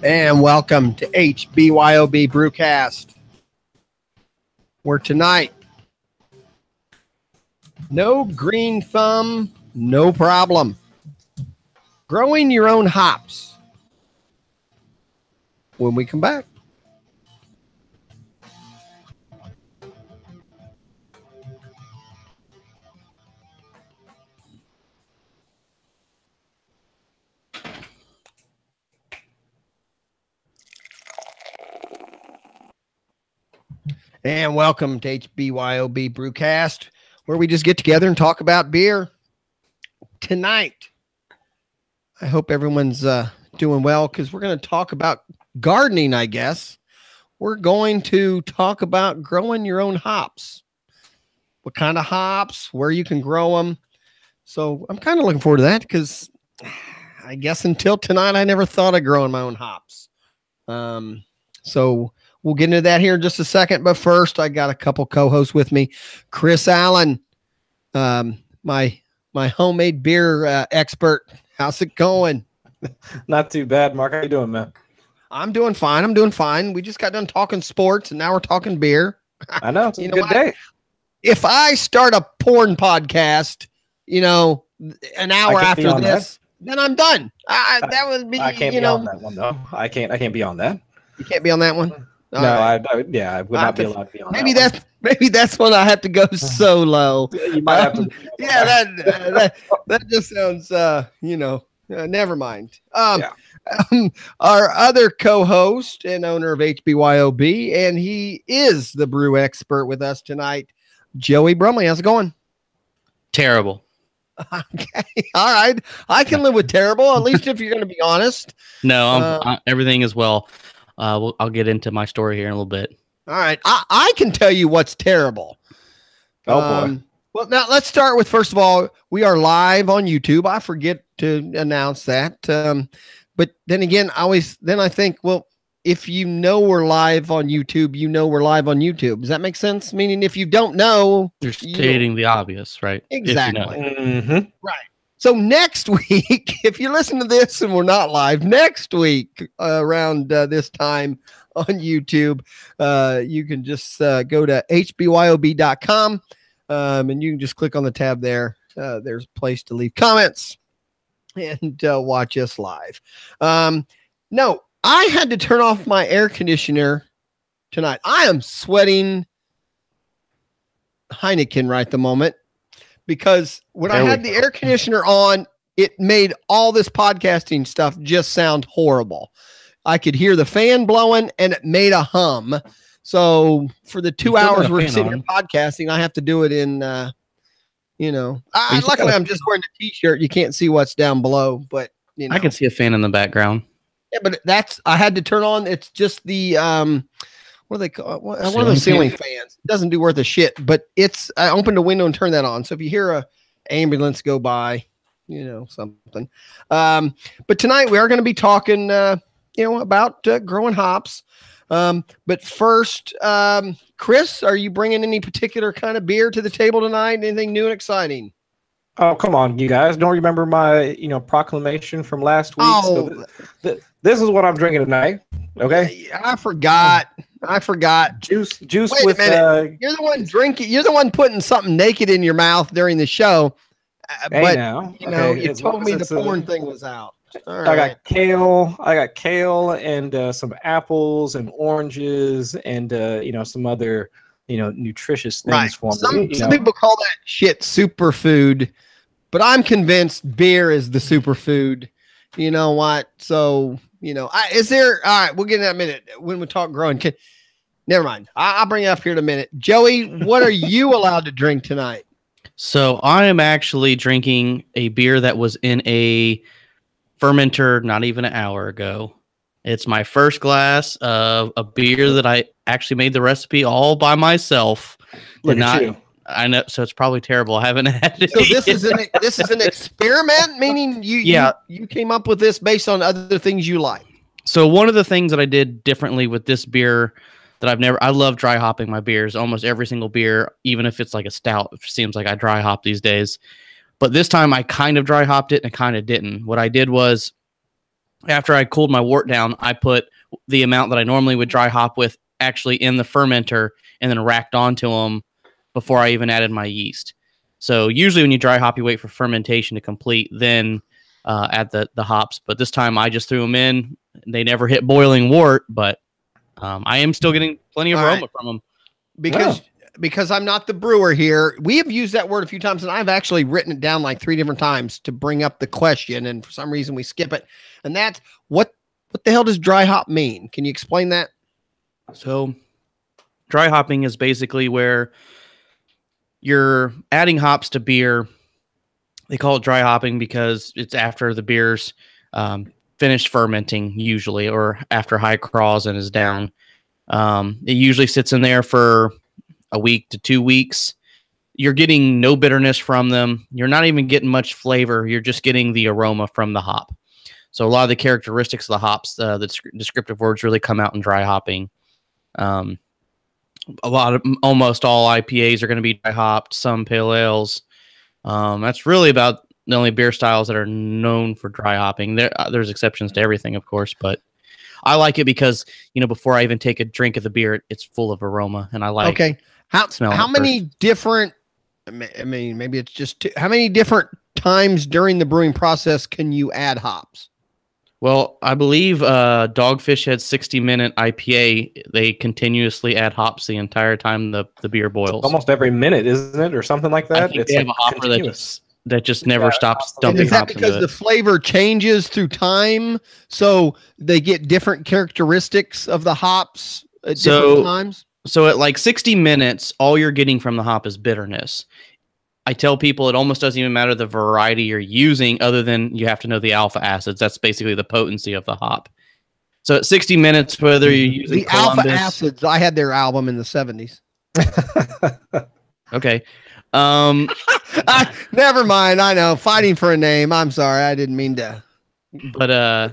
And welcome to HBYOB Brewcast, where tonight, no green thumb, no problem. Growing your own hops. When we come back. And welcome to HBYOB Brewcast, where we just get together and talk about beer. Tonight, I hope everyone's doing well, because we're going to talk about gardening, I guess. We're going to talk about growing your own hops. What kind of hops, where you can grow them. So I'm kind of looking forward to that, because I guess until tonight, I never thought of growing my own hops. So we'll get into that here in just a second. But first, I got a couple co-hosts with me. Chris Allen, my homemade beer expert. How's it going? Not too bad, Mark. How you doing, man? I'm doing fine. We just got done talking sports, and now we're talking beer. I know. It's a good day. If I start a porn podcast, an hour after this, then I'm done. That would be, I can't be on that one, though. I can't be on that. You can't be on that one? No, right. I would not be allowed to be on that one. Maybe that's when I have to go solo. You might have to. Yeah, that just sounds, never mind. Our other co-host and owner of HBYOB, and he is the brew expert with us tonight, Joey Brumley. How's it going? Terrible. Okay. All right. I can live with terrible, at least if you're going to be honest. No, everything is well. I'll get into my story here in a little bit. All right. I can tell you what's terrible. Oh, boy. Well, now let's start with, first of all, we are live on YouTube. I forget to announce that. But then again, I think, well, if you know we're live on YouTube, we're live on YouTube. Does that make sense? Meaning if you don't know. You're stating the obvious, right? Exactly. Mm-hmm. Right. So next week, if you listen to this and we're not live, next week around this time on YouTube, you can just go to hbyob.com and you can just click on the tab there. There's a place to leave comments and watch us live. No, I had to turn off my air conditioner tonight. I am sweating Heineken right at the moment. Because when I had the air conditioner on, it made all this podcasting stuff just sound horrible. I could hear the fan blowing, and it made a hum. So for the 2 hours we're sitting here podcasting, I have to do it in, luckily I'm just wearing a t-shirt. You can't see what's down below, but I can see a fan in the background. Yeah, but I had to turn on. It's just the, what do they call one of those ceiling fans? It doesn't do worth a shit, but I opened a window and turned that on. So if you hear a ambulance go by, something. But tonight we are going to be talking, about growing hops. But first, Chris, are you bringing any particular kind of beer to the table tonight? Anything new and exciting? Oh, come on, you guys. Don't remember my, proclamation from last week? Oh. So this is what I'm drinking tonight. Okay. I forgot. Juice Wait with you're the one drinking. You're the one putting something naked in your mouth during the show. But you told me the porn thing was out. All right. I got kale and some apples and oranges and some other nutritious things for me. Some people call that shit superfood, but I'm convinced beer is the superfood. You know what? So is there? All right, we'll get in that in a minute when we talk growing. Never mind. I'll bring it up here in a minute. Joey, what are you allowed to drink tonight? So I am actually drinking a beer that was in a fermenter not even an hour ago. It's my first glass of a beer that I actually made the recipe all by myself. Look at you. I know, so it's probably terrible. I haven't had it. So this is an experiment, meaning you came up with this based on other things you like. So one of the things that I did differently with this beer that I love dry hopping my beers. Almost every single beer, even if it's like a stout, it seems like I dry hop these days. But this time I kind of dry hopped it and I kind of didn't. What I did was, after I cooled my wort down, I put the amount that I normally would dry hop with actually in the fermenter and then racked onto them before I even added my yeast. So usually when you dry hop, you wait for fermentation to complete, then add the hops. But this time I just threw them in. They never hit boiling wort, but I am still getting plenty of aroma from them. Because I'm not the brewer here. We have used that word a few times, and I've actually written it down like 3 different times to bring up the question, and for some reason we skip it. And that's what the hell does dry hop mean? Can you explain that? So dry hopping is basically where you're adding hops to beer. They call it dry hopping because it's after the beer's finished fermenting, usually, or after high craws and is down. It usually sits in there for a week to 2 weeks. You're getting no bitterness from them. You're not even getting much flavor. You're just getting the aroma from the hop. So a lot of the characteristics of the hops, the descriptive words really come out in dry hopping. Almost all IPAs are going to be dry hopped, some pale ales. That's really about the only beer styles that are known for dry hopping. There's exceptions to everything, of course, but I like it because, before I even take a drink of the beer, it's full of aroma, and I like how many different, maybe it's just how many different times during the brewing process can you add hops? Well, I believe Dogfish Head's 60-minute IPA, they continuously add hops the entire time the beer boils. Almost every minute, isn't it? Or something like that? I think they have a hopper that just never stops dumping hops into it. Is that because the flavor changes through time, so they get different characteristics of the hops at different times? So at like 60 minutes, all you're getting from the hop is bitterness. I tell people it almost doesn't even matter the variety you're using, other than you have to know the alpha acids. That's basically the potency of the hop. So at 60 minutes, whether you're using the alpha acids, I had their album in the 70s. Okay. Never mind. I know. Fighting for a name. I'm sorry. I didn't mean to. But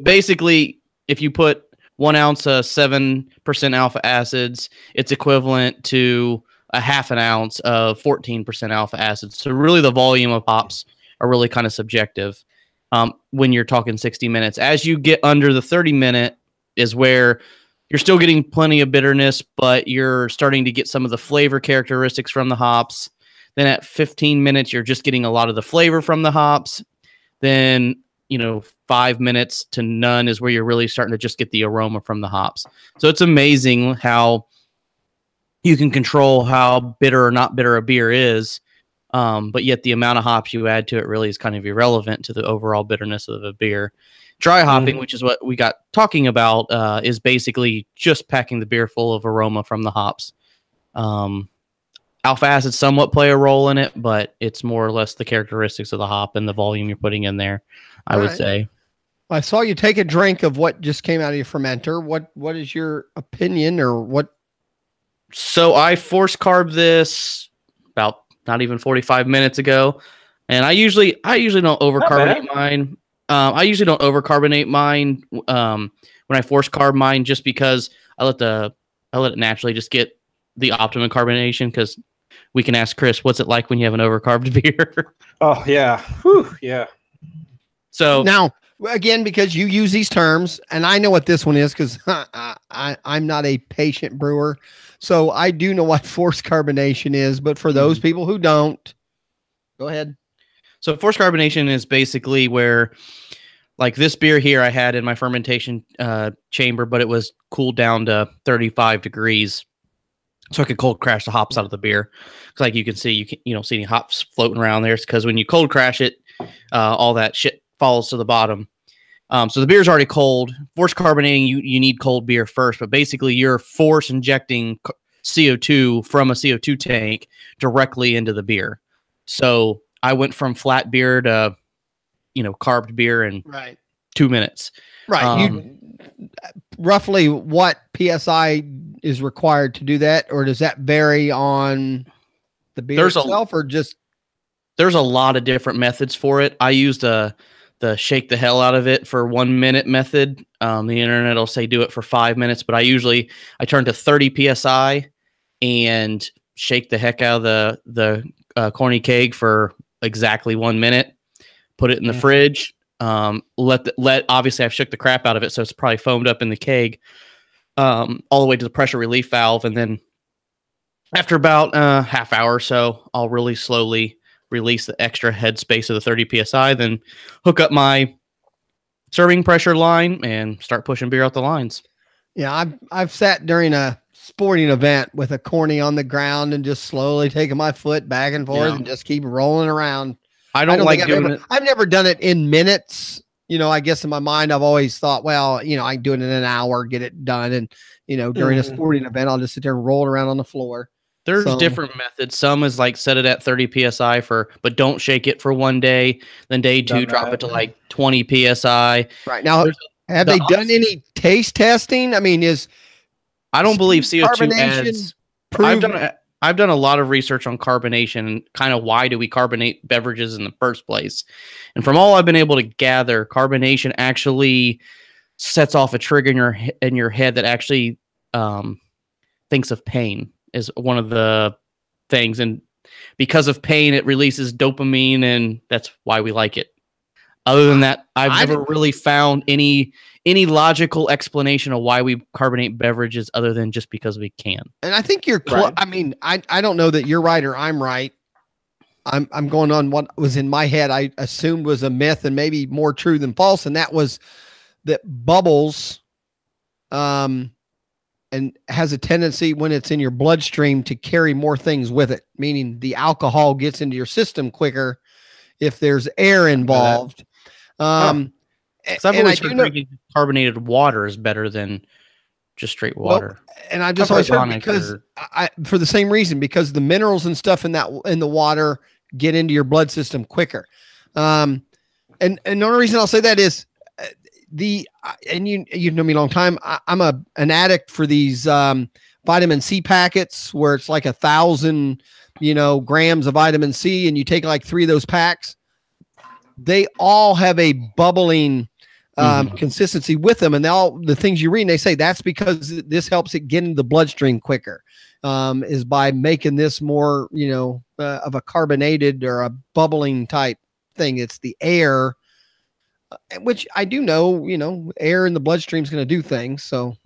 basically, if you put 1 ounce of 7% alpha acids, it's equivalent to a half an ounce of 14% alpha acids. So really the volume of hops are really kind of subjective when you're talking 60 minutes. As you get under the 30-minute is where you're still getting plenty of bitterness, but you're starting to get some of the flavor characteristics from the hops. Then at 15 minutes, you're just getting a lot of the flavor from the hops. Then, 5 minutes to none is where you're really starting to just get the aroma from the hops. So it's amazing how you can control how bitter or not bitter a beer is, but yet the amount of hops you add to it really is kind of irrelevant to the overall bitterness of a beer. Dry hopping, which is what we got talking about, is basically just packing the beer full of aroma from the hops. Alpha acids somewhat play a role in it, but it's more or less the characteristics of the hop and the volume you're putting in there, I would say. I saw you take a drink of what just came out of your fermenter. What is your opinion, or what? So I force carb this about not even 45 minutes ago, and I usually don't overcarbonate mine. I usually don't overcarbonate mine when I force carb mine, just because I let it naturally just get the optimum carbonation. Because we can ask Chris, what's it like when you have an overcarbed beer? Oh yeah, whew, yeah. So now, again, because you use these terms, and I know what this one is because I'm not a patient brewer, so I do know what forced carbonation is. But for those people who don't, go ahead. So forced carbonation is basically where, like this beer here I had in my fermentation chamber, but it was cooled down to 35 degrees. So I could cold crash the hops out of the beer. Like you can see, you don't see any hops floating around there. It's because when you cold crash it, all that shit falls to the bottom. So the beer's already cold. Forced carbonating, you need cold beer first, but basically you're force injecting CO2 from a CO2 tank directly into the beer. So I went from flat beer to, carved beer in 2 minutes. Right. Roughly what PSI is required to do that, or does that vary on the beer itself, or just? There's a lot of different methods for it. I used the shake the hell out of it for 1 minute method. The internet will say do it for 5 minutes, but I turn to 30 PSI and shake the heck out of the corny keg for exactly 1 minute, put it in the fridge. Obviously I've shook the crap out of it, so it's probably foamed up in the keg, all the way to the pressure relief valve. And then after about half hour or so, I'll really slowly release the extra headspace of the 30 psi, then hook up my serving pressure line and start pushing beer out the lines. Yeah, I've sat during a sporting event with a corny on the ground and just slowly taking my foot back and forth and just keep rolling around. I don't like doing it. I've never done it in minutes. I guess in my mind, I've always thought, well, I can do it in an hour, get it done. And, during a sporting event, I'll just sit there and roll around on the floor. There's different methods. Some is like set it at 30 psi but don't shake it for 1 day. Then day 2, drop it to like 20 psi. Right. Now, have they done any taste testing? I mean, I don't believe CO2 adds. I've done a lot of research on carbonation and kind of why do we carbonate beverages in the first place. And from all I've been able to gather, carbonation actually sets off a trigger in your head that actually thinks of pain is one of the things. And because of pain, it releases dopamine, and that's why we like it. Other than that, I've never really found any logical explanation of why we carbonate beverages other than just because we can. And I think you're right. I mean, I don't know that you're right or I'm right. I'm going on what was in my head. I assumed was a myth and maybe more true than false. And that was that bubbles, and has a tendency when it's in your bloodstream to carry more things with it, meaning the alcohol gets into your system quicker if there's air involved. I've always heard drinking carbonated water is better than just straight water. Well, and I just always heard because for the same reason, because the minerals and stuff in the water get into your blood system quicker. And the only reason I'll say that is you've known me a long time. I'm an addict for these vitamin C packets where it's like 1,000 grams of vitamin C, and you take like 3 of those packs. They all have a bubbling consistency with them, and all the things you read, and they say that's because this helps it get into the bloodstream quicker, is by making this more of a carbonated or a bubbling type thing. It's the air, which I do know, air in the bloodstream is going to do things. So,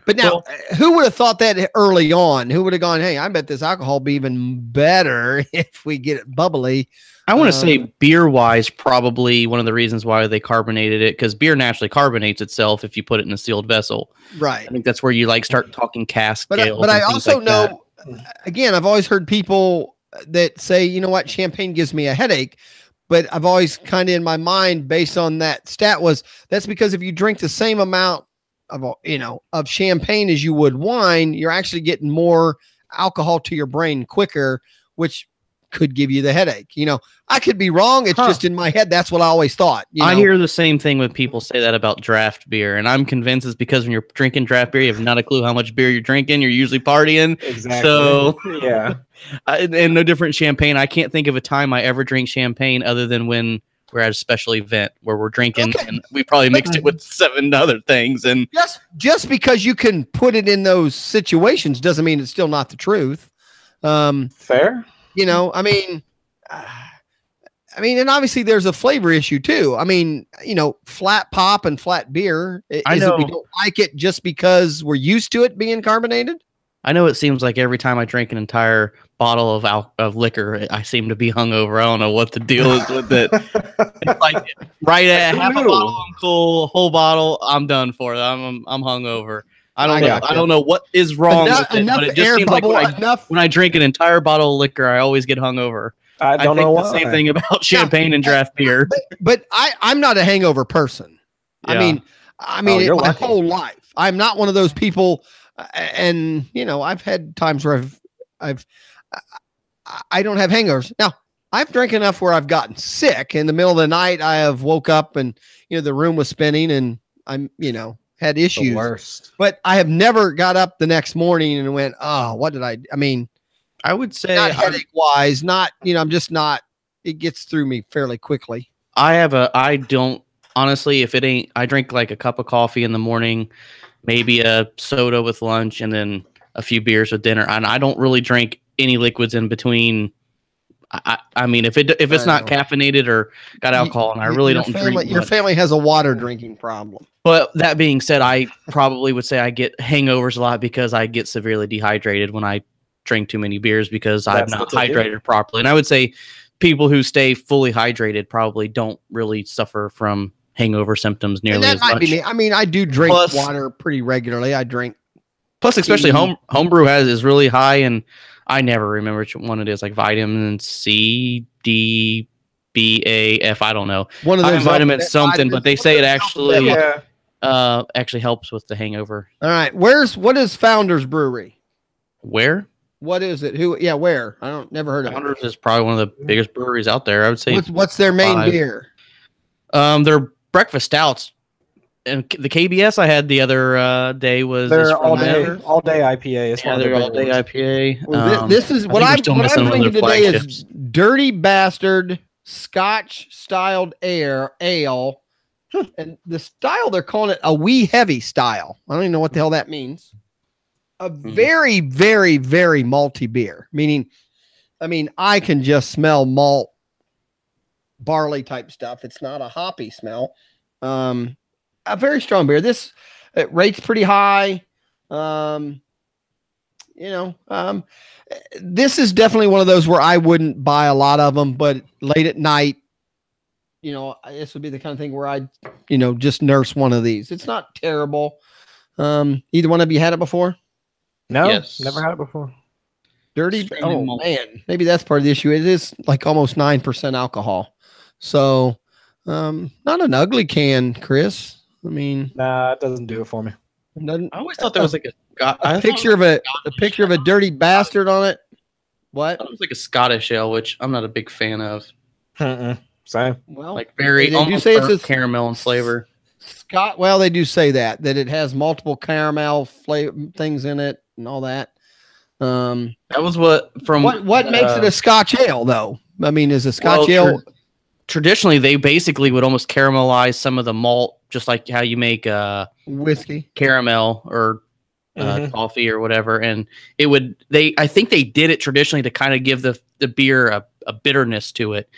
but now, who would have thought that early on? Who would have gone, hey, I bet this alcohol will be even better if we get it bubbly. I want to say beer-wise, probably one of the reasons why they carbonated it, because beer naturally carbonates itself if you put it in a sealed vessel. Right. I think that's where you start talking cask ale. But I also know, again, I've always heard people that say, you know what, champagne gives me a headache. But I've always kind of in my mind, based on that stat, that's because if you drink the same amount of champagne as you would wine, you're actually getting more alcohol to your brain quicker, which could give you the headache. I could be wrong. It's just in my head. That's what I always thought. I hear the same thing when people say that about draft beer, and I'm convinced it's because when you're drinking draft beer, you have not a clue how much beer you're drinking. You're usually partying. Exactly. So yeah. And no different champagne. I can't think of a time I ever drink champagne other than when we're at a special event where we're drinking, and we probably mixed it with 7 other things. And just because you can put it in those situations doesn't mean it's still not the truth. Fair. And obviously there's a flavor issue too. Flat pop and flat beer. I know we don't like it just because we're used to it being carbonated. I know it seems like every time I drink an entire bottle of liquor, I seem to be hungover. I don't know what the deal is with it. It's like right at half a bottle, I'm cool. Whole bottle, I'm done for it. I'm hungover. I don't know what is wrong with it, but it just seems like when I drink an entire bottle of liquor, I always get hungover. I don't know the same thing about champagne and draft beer. But I'm not a hangover person. Yeah. My whole life, I'm not one of those people. And I've had times where I don't have hangovers. Now, I've drank enough where I've gotten sick in the middle of the night. I have woke up and the room was spinning and I'm had issues. The worst. But I have never got up the next morning and went, oh, what did I mean? I would say not headache wise, not I'm just not. It gets through me fairly quickly. I don't honestly. If it ain't, I drink like a cup of coffee in the morning, maybe a soda with lunch, and then a few beers with dinner. And I don't really drink any liquids in between. I mean, if it's not caffeinated or got alcohol, and I really don't drink. Your family has a water drinking problem. But that being said, I probably would say I get hangovers a lot because I get severely dehydrated when I drink too many beers because I'm not hydrated properly. And I would say people who stay fully hydrated probably don't really suffer from hangover symptoms nearly as much. That might be me. I mean, I do drink water pretty regularly. I drink. Plus, especially homebrew is really high, and I never remember which one it is, like vitamin C, D, B, A, F. I don't know. One of those vitamins, something, but they say it actually actually helps with the hangover. All right, what is Founders Brewery? Where? What is it? Who? Yeah, where? I don't never heard of it. Founders is probably one of the biggest breweries out there. I would say. What's their main beer? Their breakfast stouts. And the KBS I had the other day was all day IPA. Yeah, they're all day IPA. Well, this is what I'm drinking today is Dirty Bastard Scotch styled ale, and the style they're calling it a wee heavy style. I don't even know what the hell that means. A very, very, very malty beer. Meaning, I mean, I can just smell malt, barley type stuff. It's not a hoppy smell. A very strong beer. It rates pretty high. This is definitely one of those where I wouldn't buy a lot of them, but late at night, this would be the kind of thing where I'd, just nurse one of these. It's not terrible. Either one of you had it before? No, never had it before. Dirty. Oh man, maybe that's part of the issue. It is like almost 9% alcohol. So, not an ugly can, Chris. I mean, nah, it doesn't do it for me. I always thought there was like a picture of a dirty bastard on it. What? It was like a Scottish ale, which I'm not a big fan of. Same. Well, like very almost it's caramel and flavor. Well, they do say that it has multiple caramel things in it and all that. That was what makes it a Scotch ale, though. I mean, is a Scotch ale? Traditionally, they basically would almost caramelize some of the malt, just like how you make whiskey, caramel, or coffee or whatever. And I think they did it traditionally to kind of give the beer a bitterness to it.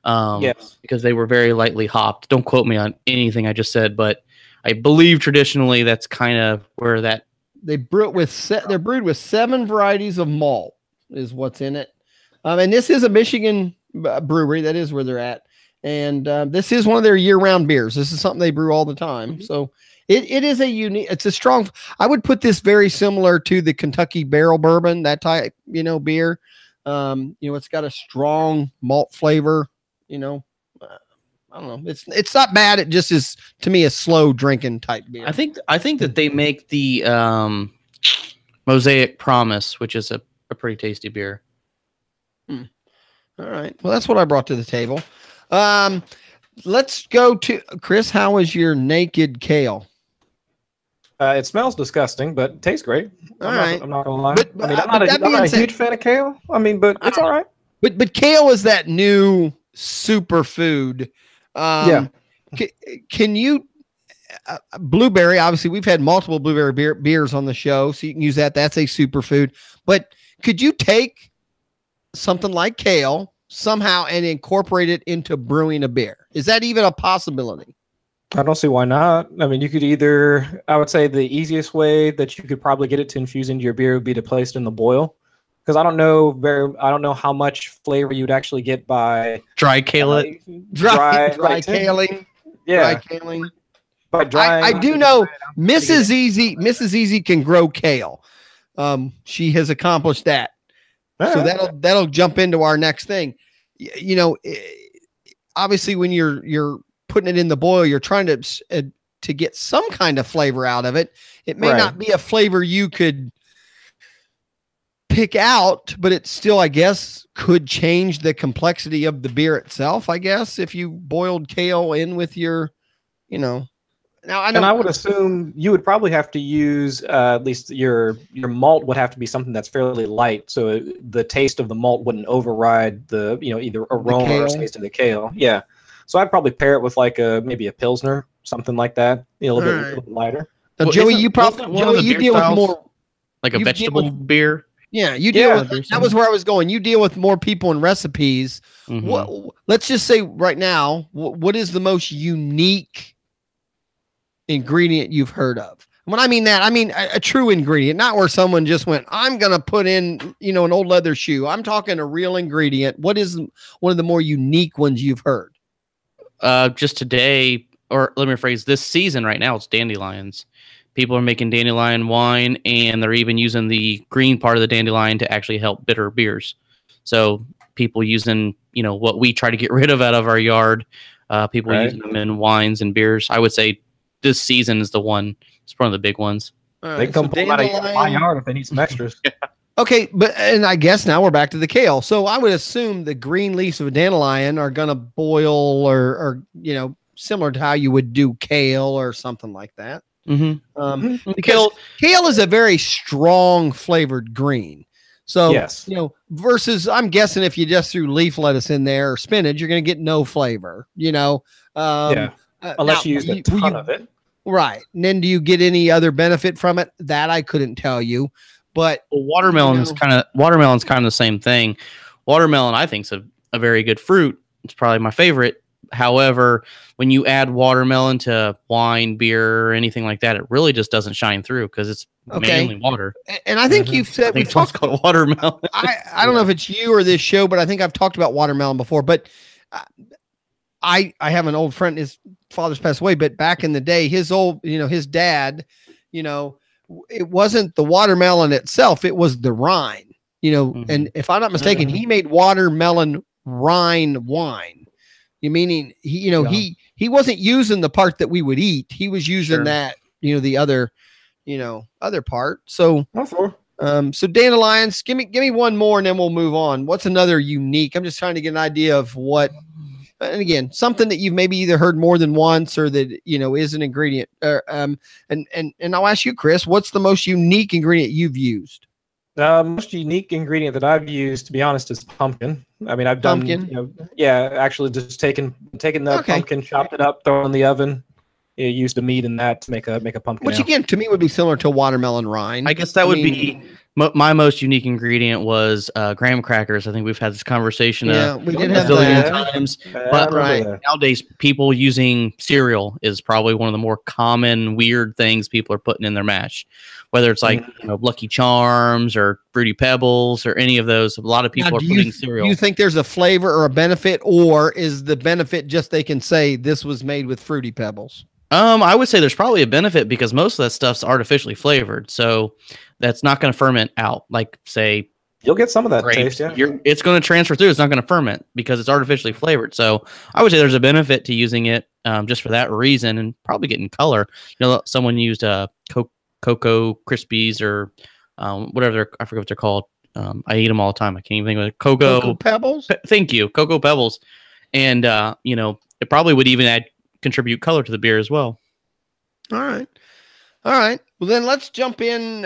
Yes, because they were very lightly hopped. Don't quote me on anything I just said, but I believe traditionally that's kind of where that they're brewed with 7 varieties of malt is what's in it. And this is a Michigan brewery. That is where they're at. And this is one of their year-round beers. This is something they brew all the time. So it is it's a strong, I would put this very similar to the Kentucky Barrel Bourbon, that type, beer. It's got a strong malt flavor, I don't know. It's not bad. It just is, to me, a slow drinking type beer. I think that they make the Mosaic Promise, which is a pretty tasty beer. All right. Well, that's what I brought to the table. Let's go to Chris. How is your naked kale? It smells disgusting, but it tastes great. I'm not gonna lie. But, I'm not a huge fan of kale. I mean, but it's all right. But kale is that new superfood. Can you blueberry? Obviously, we've had multiple blueberry beers on the show, so you can use that. That's a superfood. But could you take something like kale somehow and incorporate it into brewing a beer? Is that even a possibility? I don't see why not. I mean, you could I would say the easiest way that you could probably get it to infuse into your beer would be to place it in the boil. Because I don't know how much flavor you'd actually get by dry kale. Dry caling. Yeah. Dry caling. By drying. I do know Mrs. Easy can grow kale. She has accomplished that. So that'll jump into our next thing. Obviously when you're putting it in the boil, you're trying to get some kind of flavor out of it. It may not be a flavor you could pick out, but it still, I guess, could change the complexity of the beer itself, I guess, if you boiled kale in with your, Now, I would assume you would probably have to use at least your malt would have to be something that's fairly light, so the taste of the malt wouldn't override the either aroma or taste of the kale. Yeah, so I'd probably pair it with like maybe a pilsner, something like that, a little bit lighter. Now, Joey, you deal with more like a vegetable beer. Yeah, you deal with that was where I was going. You deal with more people and recipes. Let's just say right now, what is the most unique ingredient you've heard of? When I mean that, I mean a true ingredient, not where someone just went, I'm going to put in, an old leather shoe. I'm talking a real ingredient. What is one of the more unique ones you've heard? Just today, or let me rephrase, this season right now, it's dandelions. People are making dandelion wine, and they're even using the green part of the dandelion to actually help bitter beers. So people using, what we try to get rid of out of our yard, people using them in wines and beers. I would say this season is the one. It's one of the big ones. Right, they can come pull out of my yard if they need some extras. Okay, and I guess now we're back to the kale. So I would assume the green leaves of a dandelion are going to boil or similar to how you would do kale or something like that. Because kale is a very strong flavored green. So, yes. Versus I'm guessing if you just threw leaf lettuce in there or spinach, you're going to get no flavor, unless you use a ton of it. Right. And then do you get any other benefit from it? That I couldn't tell you. But watermelon's kind of the same thing. Watermelon, I think, is a very good fruit. It's probably my favorite. However, when you add watermelon to wine, beer, or anything like that, it really just doesn't shine through because it's mainly water. And I think you've said we've talked about watermelon. I don't know if it's you or this show, but I think I've talked about watermelon before. But I have an old friend. His father's passed away, but back in the day, his dad, it wasn't the watermelon itself; it was the rind. And if I'm not mistaken, he made watermelon rind wine. Meaning he wasn't using the part that we would eat. He was using that, the other, other part. So, so dandelions, give me one more and then we'll move on. What's another unique? I'm just trying to get an idea of what, and again, something that you've maybe either heard more than once or that, is an ingredient. And I'll ask you, Chris, what's the most unique ingredient you've used? The most unique ingredient that I've used, to be honest, is pumpkin. I mean, I've done, actually just taken the pumpkin, chopped it up, throw it in the oven. Used the meat in that to make a pumpkin. Which again, to me, would be similar to watermelon rind. I guess that would be my most unique ingredient was graham crackers. I think we've had this conversation. We did have that times. But nowadays, people using cereal is probably one of the more common weird things people are putting in their mash. Whether it's like Lucky Charms or Fruity Pebbles or any of those, a lot of people are putting cereal. Do you think there's a flavor or a benefit, or is the benefit just they can say this was made with Fruity Pebbles? I would say there's probably a benefit because most of that stuff's artificially flavored, so that's not going to ferment out. Like, say, you'll get some of that taste. Yeah, it's going to transfer through. It's not going to ferment because it's artificially flavored. So I would say there's a benefit to using it just for that reason, and probably getting color. Someone used Cocoa Krispies or whatever I forget what they're called. I eat them all the time. I can't even think of it. Cocoa Pebbles. Thank you, Cocoa Pebbles, and it probably would even contribute color to the beer as well. All right. Well, then let's jump in.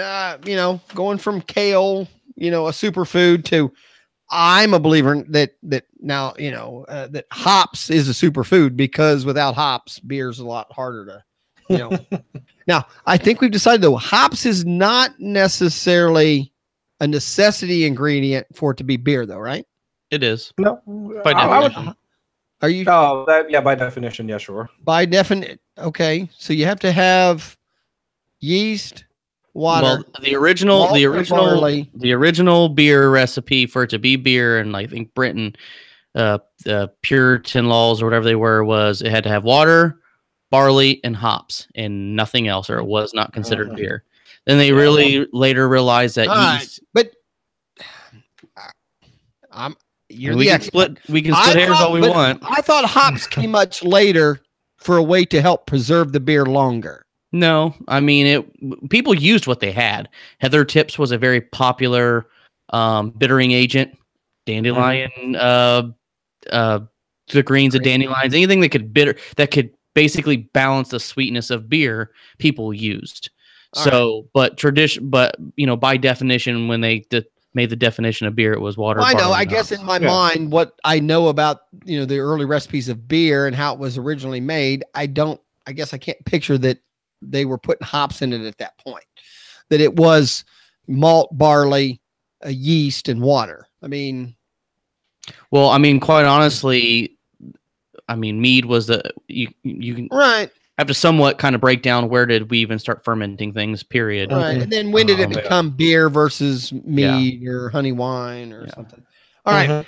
Going from kale, a superfood to, I'm a believer that now that hops is a superfood because without hops, beer's a lot harder to. Now, I think we've decided, though, hops is not necessarily a necessity ingredient for it to be beer, though, right? It is. No. By definition. Are you? Oh, by definition, yeah, sure. By definition, okay. So you have to have yeast, water. Well, the original beer recipe for it to be beer, and I think Britain, the Puritan laws or whatever they were, was it had to have water, barley, and hops, and nothing else, or it was not considered beer. Then they really later realized that yeast. But we can split hairs all we want. I thought hops came much later for a way to help preserve the beer longer. No, I mean people used what they had. Heather tips was a very popular bittering agent. Dandelion, the greens of dandelions, anything that could basically balance the sweetness of beer, people used. By definition, when they made the definition of beer, it was water. Well, I know. I guess in my mind, what I know about the early recipes of beer and how it was originally made, I guess I can't picture that they were putting hops in it at that point. That it was malt, barley, a yeast and water. I mean, well, I mean, quite honestly, I mean, mead was you can right. have to somewhat kind of break down where did we even start fermenting things, period. Right. And then when did it become beer versus mead or honey wine or something? All right.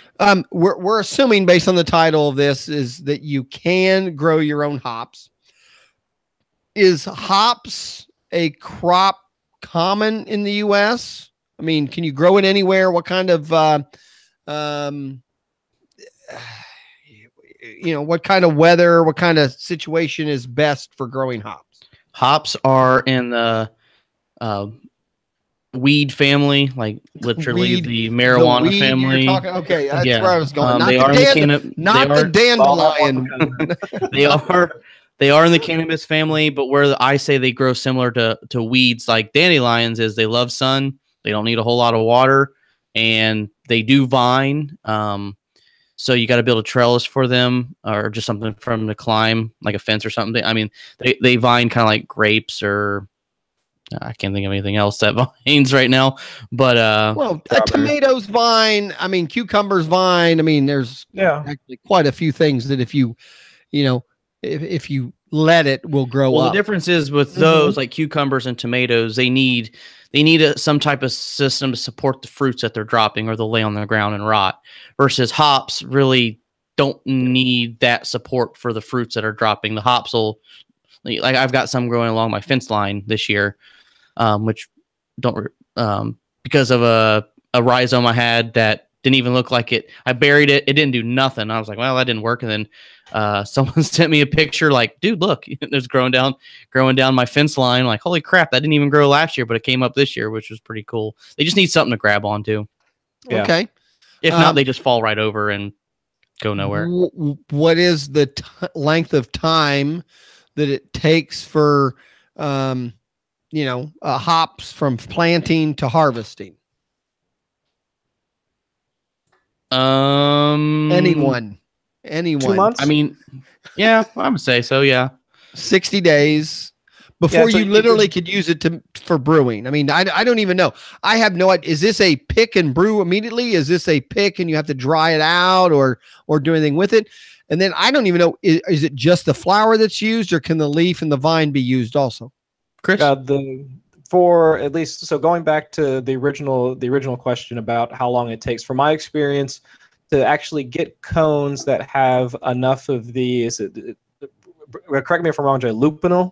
We're assuming based on the title of this is that you can grow your own hops. Is hops a crop common in the U.S.? I mean, can you grow it anywhere? What kind of, what kind of weather, what kind of situation is best for growing hops? Hops are in the weed family, like literally the marijuana family. Okay, that's where I was going. They are the dandelion. They are in the cannabis family, but where I say they grow similar to weeds like dandelions is they love sun. They don't need a whole lot of water, and they do vine. So you got to build a trellis for them or just something for them to climb, like a fence or something. I mean, they vine kind of like grapes, or I can't think of anything else that vines right now. But tomatoes vine. I mean, cucumbers vine. I mean, there's actually quite a few things that if you let it, will grow up. Well, the difference is with those like cucumbers and tomatoes, they need some type of system to support the fruits that they're dropping, or they'll lay on the ground and rot. Versus hops really don't need that support for the fruits that are dropping. The hops will, like I've got some growing along my fence line this year, which don't because of a rhizome I had that didn't even look like it. I buried it. It didn't do nothing. I was like, well, that didn't work. And then someone sent me a picture like, dude, look, there's growing down my fence line. Like, holy crap, that didn't even grow last year, but it came up this year, which was pretty cool. They just need something to grab onto. Yeah. Okay. If not, they just fall right over and go nowhere. What is the length of time that it takes for, hops from planting to harvesting? Anyone? 2 months? I mean, yeah, I would say so. Yeah. 60 days before you literally could use it for brewing. I mean, I don't even know. I have no idea. Is this a pick and brew immediately? Is this a pick and you have to dry it out or do anything with it? And then I don't even know, is it just the flower that's used, or can the leaf and the vine be used also? Chris? For at least, so going back to the original question about how long it takes, from my experience, to actually get cones that have enough of the, correct me if I'm wrong, Jay, lupinol?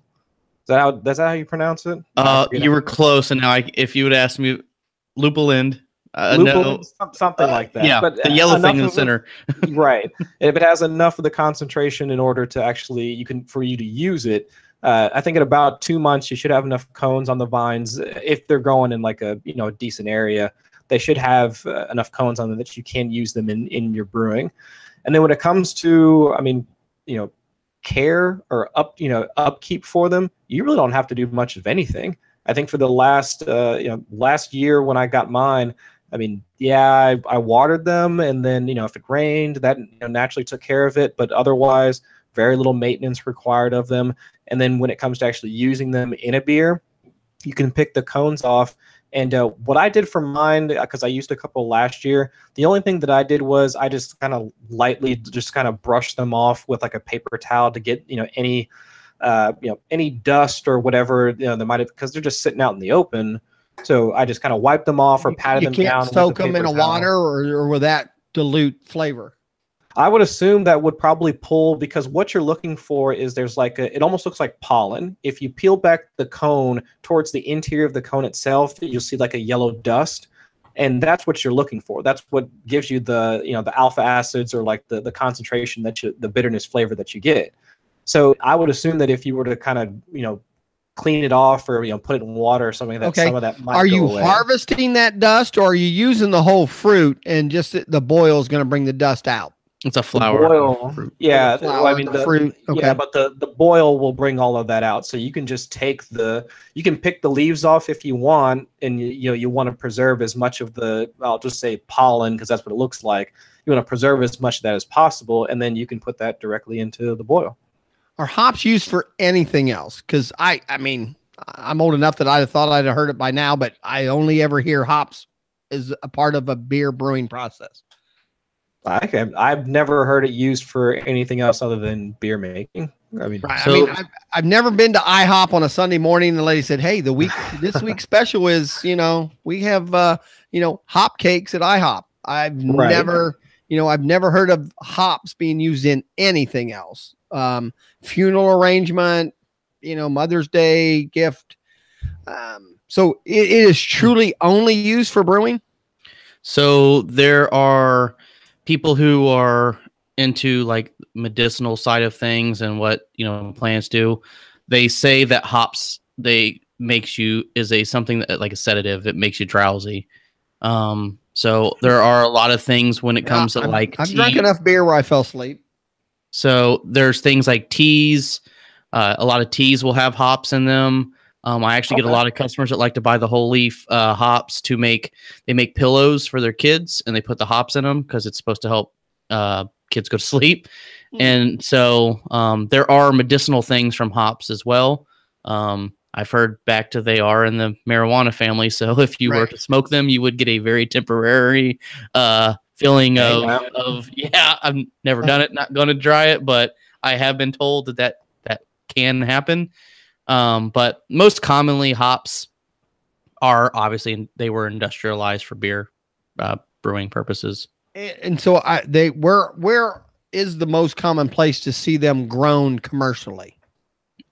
Is that how you pronounce it? You were close, and now if you would ask me, lupulin, no, something like that. Yeah, but the yellow thing in the center. Right. If it has enough of the concentration in order to actually, for you to use it, I think in about 2 months, you should have enough cones on the vines. If they're growing in like a decent area, they should have enough cones on them that you can use them in your brewing. And then when it comes to, care or upkeep for them, you really don't have to do much of anything. I think for the last year when I got mine, I mean, yeah, I watered them, and then if it rained, that naturally took care of it. But otherwise, very little maintenance required of them. And then when it comes to actually using them in a beer, you can pick the cones off. And what I did for mine, because I used a couple last year, the only thing that I did was I just kind of lightly just kind of brushed them off with like a paper towel to get any dust or whatever they might have, because they're just sitting out in the open. So I just kind of wiped them off or patted them down. You can't soak them in a water, or will that dilute flavor? I would assume that would probably pull, because what you're looking for is there's like it almost looks like pollen. If you peel back the cone towards the interior of the cone itself, you'll see like a yellow dust, and that's what you're looking for. That's what gives you the the alpha acids, or like the concentration the bitterness flavor that you get. So I would assume that if you were to kind of clean it off, or put it in water or something, that some of that might Are you go away. Harvesting that dust, or are you using the whole fruit and just the boil is going to bring the dust out? It's a flower. Boil, yeah. Flower, the fruit. Okay. Yeah, but the boil will bring all of that out. So you can just pick the leaves off if you want, and you want to preserve as much of the, I'll just say pollen, because that's what it looks like. You want to preserve as much of that as possible, and then you can put that directly into the boil. Are hops used for anything else? Because I mean, I'm old enough that I thought I'd have heard it by now, but I only ever hear hops is a part of a beer brewing process? I've never heard it used for anything else other than beer making. I mean, Right. So- I've never been to IHOP on a Sunday morning and the lady said, "Hey, this week's special is, we have hop cakes at IHOP." I've Right. never heard of hops being used in anything else. Funeral arrangement, Mother's Day gift. So it is truly only used for brewing. So there are people who are into like medicinal side of things and what plants do. They say that hops something that like a sedative. It makes you drowsy. So there are a lot of things when it comes to I've drunk enough beer where I fell asleep. So there's things like teas. A lot of teas will have hops in them. I actually get a lot of customers that like to buy the whole leaf hops to make pillows for their kids, and they put the hops in them because it's supposed to help kids go to sleep. And so there are medicinal things from hops as well. I've heard they are in the marijuana family. So if you were to smoke them, you would get a very temporary feeling of I've never done it, not going to try it, but I have been told that can happen. But most commonly hops are obviously they were industrialized for beer brewing purposes. And so where is the most common place to see them grown commercially?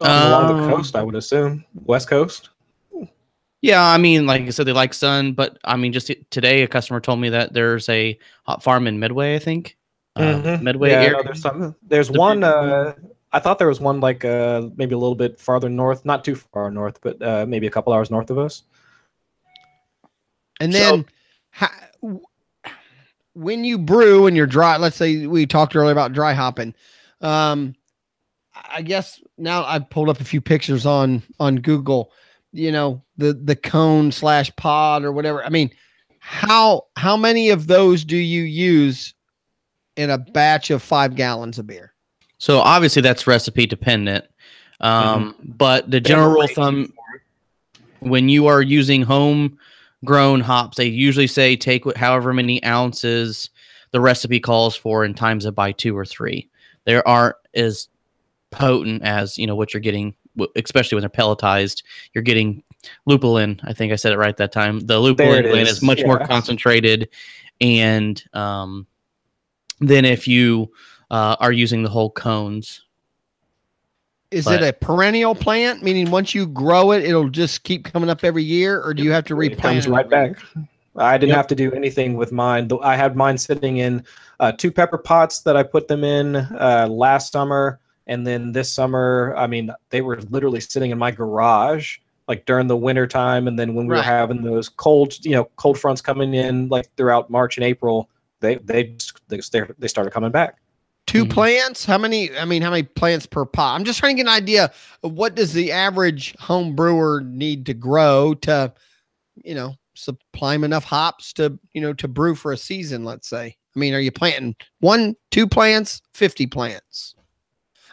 Along the coast, I would assume. West Coast. Yeah, I mean, like I said, they like sun, but I mean, just today, a customer told me that there's a hop farm in Midway, I think. Midway area. There's one. I thought there was one like maybe a little bit farther north, not too far north, but maybe a couple hours north of us. And then, when you brew and you're dry, let's say we talked earlier about dry hopping. I guess now I've pulled up a few pictures on Google, the cone / pod or whatever. I mean, how many of those do you use in a batch of 5 gallons of beer? So obviously that's recipe dependent. But the general rule of thumb, when you are using homegrown hops, they usually say take however many ounces the recipe calls for and times it by 2 or 3. They aren't as potent as what you're getting, especially when they're pelletized. You're getting lupulin. I think I said it right that time. The lupulin gland is much more concentrated, and than if you are using the whole cones. Is it a perennial plant, meaning once you grow it, it'll just keep coming up every year, or do you have to replant? It comes right back. I didn't have to do anything with mine. I had mine sitting in 2 pepper pots that I put them in last summer. And then this summer, I mean, they were literally sitting in my garage, like during the winter time. And then when we were having those cold fronts coming in, like throughout March and April, they started coming back. 2 plants? How many plants per pot? I'm just trying to get an idea of what does the average home brewer need to grow to, supply them enough hops to brew for a season, let's say. I mean, are you planting 1, 2 plants, 50 plants?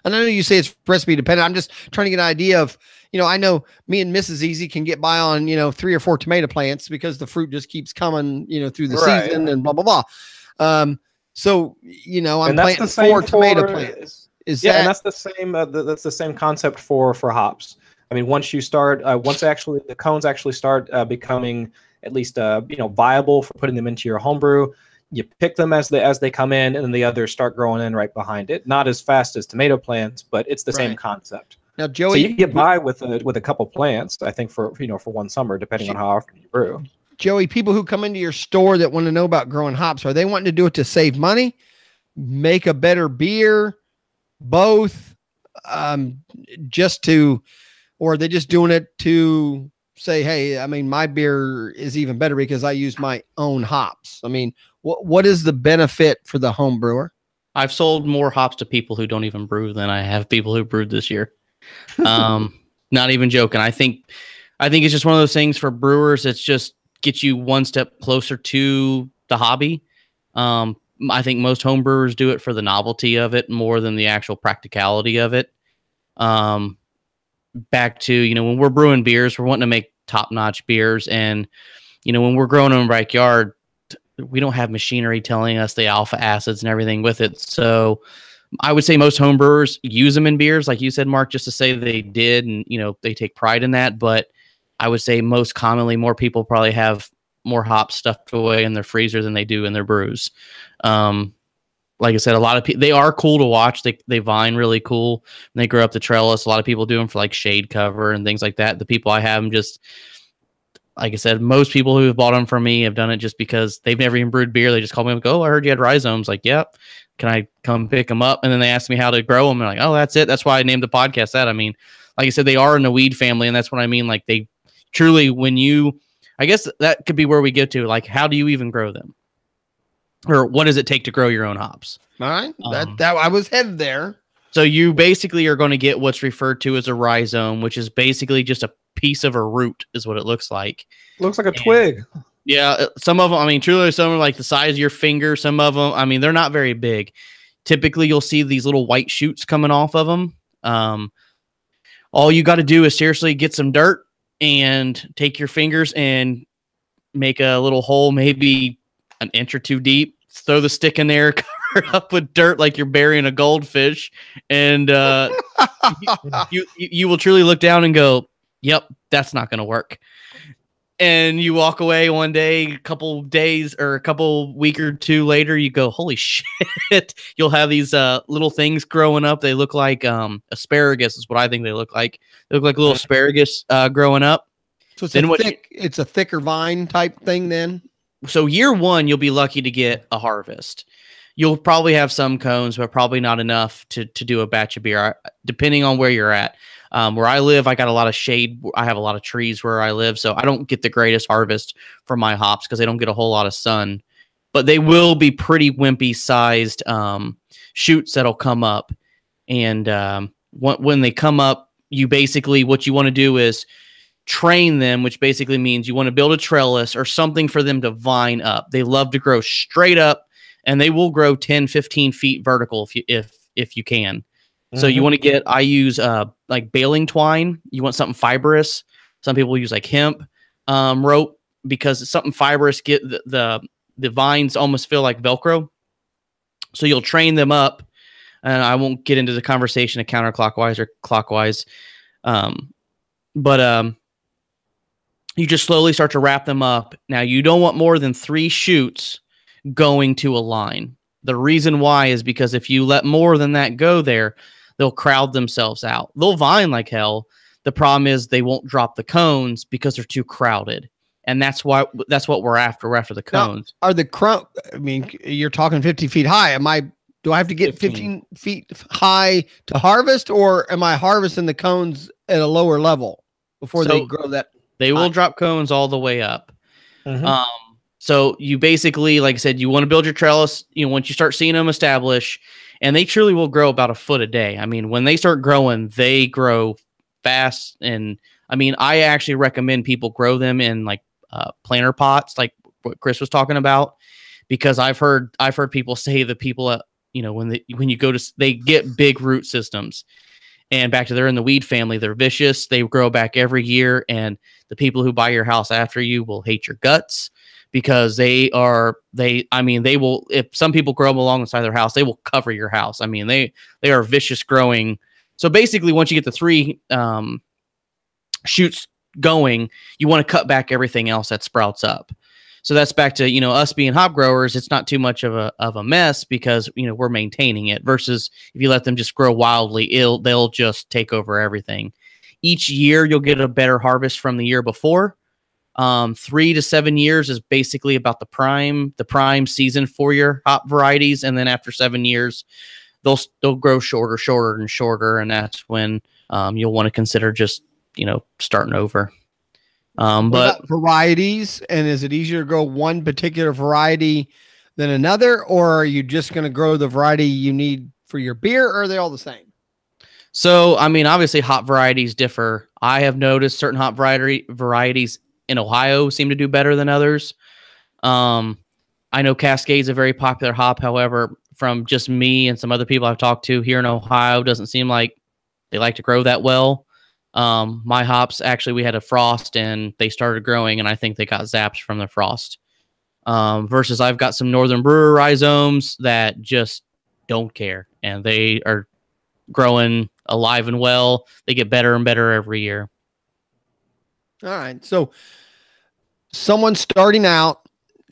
And I know you say it's recipe dependent. I'm just trying to get an idea of, I know me and Mrs. Easy can get by on, 3 or 4 tomato plants because the fruit just keeps coming, through the season and blah, blah, blah. So, I'm planting 4 tomato plants. And that's the same. That's the same concept for hops. I mean, once you start, the cones actually start becoming at least, viable for putting them into your homebrew, you pick them as they come in, and then the others start growing in right behind it. Not as fast as tomato plants, but it's the same concept. Now, Joey, so you can get by with a couple plants, I think, for one summer, depending on how often you brew. Joey, people who come into your store that want to know about growing hops, are they wanting to do it to save money, make a better beer, both, or are they just doing it to say, hey, I mean, my beer is even better because I use my own hops? I mean, what is the benefit for the home brewer? I've sold more hops to people who don't even brew than I have people who brewed this year. Not even joking. I think it's just one of those things for brewers. It's just get you one step closer to the hobby. I think most home brewers do it for the novelty of it more than the actual practicality of it. Back to, when we're brewing beers, we're wanting to make top-notch beers, and when we're growing in our backyard, we don't have machinery telling us the alpha acids and everything with it. So I would say most home brewers use them in beers, like you said, Mark, just to say they did, and they take pride in that. But I would say most commonly, more people probably have more hops stuffed away in their freezer than they do in their brews. Like I said, a lot of people, they are cool to watch. They vine really cool. When they grow up the trellis, a lot of people do them for like shade cover and things like that. The people I have them just, like I said, most people who have bought them from me have done it just because they've never even brewed beer. They just call me and go, "Oh, I heard you had rhizomes." Like, "Yep. Can I come pick them up?" And then they ask me how to grow them. And I'm like, "Oh, that's it. That's why I named the podcast that." I mean, like I said, they are in the weed family. And that's what I mean. Like they truly, I guess that could be where we get to, like, how do you even grow them? Or what does it take to grow your own hops? All right. That I was headed there. So you basically are going to get what's referred to as a rhizome, which is basically just a piece of a root is what it looks like. Looks like a twig. Yeah. Some of them, I mean, truly some are like the size of your finger. Some of them, I mean, they're not very big. Typically you'll see these little white shoots coming off of them. All you got to do is seriously get some dirt and take your fingers and make a little hole, maybe an inch or two deep, throw the stick in there, cover it up with dirt like you're burying a goldfish, and you will truly look down and go, "Yep, that's not going to work." And you walk away one day, a couple days or a couple week or two later, you go, "Holy shit!" You'll have these little things growing up. They look like asparagus, is what I think they look like. They look like little asparagus growing up. So it's a thicker vine type thing then. So year one, you'll be lucky to get a harvest. You'll probably have some cones, but probably not enough to do a batch of beer, depending on where you're at. Where I live, I got a lot of shade. I have a lot of trees where I live, so I don't get the greatest harvest from my hops because they don't get a whole lot of sun. But they will be pretty wimpy sized shoots that'll come up. And when they come up, you basically, what you want to do is train them, which basically means you want to build a trellis or something for them to vine up. They love to grow straight up, and they will grow 10, 15 feet vertical if you can. Mm-hmm. So you want to get, I use like baling twine. You want something fibrous. Some people use like hemp rope because it's something fibrous. Get the vines almost feel like Velcro. So you'll train them up, and I won't get into the conversation of counterclockwise or clockwise. But you just slowly start to wrap them up. Now, you don't want more than 3 shoots going to a line. The reason why is because if you let more than that go there, they'll crowd themselves out. They'll vine like hell. The problem is they won't drop the cones because they're too crowded. And that's what we're after. We're after the cones. Now, I mean, you're talking 50 feet high. Do I have to get 15 feet high to harvest, or am I harvesting the cones at a lower level before they grow that? They will drop cones all the way up. Mm-hmm. So you basically, like I said, you want to build your trellis, once you start seeing them establish, and they truly will grow about a foot a day. I mean, when they start growing, they grow fast. And I mean, I actually recommend people grow them in like planter pots, like what Chris was talking about, because I've heard people say that people, when you go to, they get big root systems. And back to, they're in the weed family. They're vicious. They grow back every year. And the people who buy your house after you will hate your guts because they will, if some people grow them alongside their house, they will cover your house. I mean, they are vicious growing. So basically, once you get the 3 shoots going, you want to cut back everything else that sprouts up. So that's back to, us being hop growers. It's not too much of a mess because, we're maintaining it, versus if you let them just grow wildly, they'll just take over everything. Each year you'll get a better harvest from the year before. 3 to 7 years is basically about the prime season for your hop varieties. And then after 7 years, they'll grow shorter and shorter. And that's when, you'll want to consider just, starting over. But varieties, and is it easier to grow one particular variety than another, or are you just going to grow the variety you need for your beer, or are they all the same? So, I mean, obviously hop varieties differ. I have noticed certain hop varieties in Ohio seem to do better than others. I know Cascade's a very popular hop. However, from just me and some other people I've talked to here in Ohio, doesn't seem like they like to grow that well. My hops, actually, we had a frost and they started growing, and I think they got zapped from the frost. Versus I've got some Northern Brewer rhizomes that just don't care, and they are growing alive and well. They get better and better every year. All right. So someone starting out,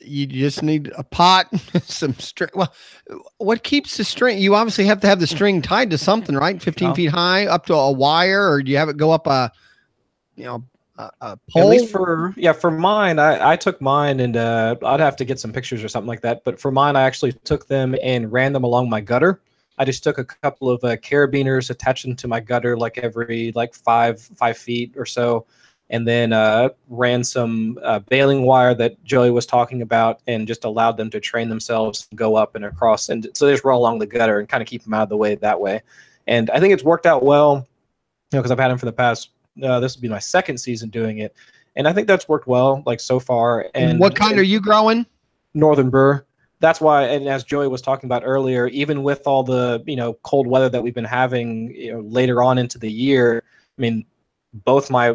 you just need a pot, some string. Well, what keeps the string? You obviously have to have the string tied to something, right? 15 feet high up to a wire, or do you have it go up a pole? At least for mine, I took mine and I'd have to get some pictures or something like that. But for mine, I actually took them and ran them along my gutter. I just took a couple of carabiners, attached them to my gutter like every 5 feet or so, and then ran some baling wire that Joey was talking about, and just allowed them to train themselves, go up and across, and so they just roll along the gutter and kind of keep them out of the way that way. And I think it's worked out well, because I've had them for the past. This will be my second season doing it, and I think that's worked well so far. And what kind are you growing? Northern Brewer. That's why, and as Joey was talking about earlier, even with all the cold weather that we've been having later on into the year, I mean, both my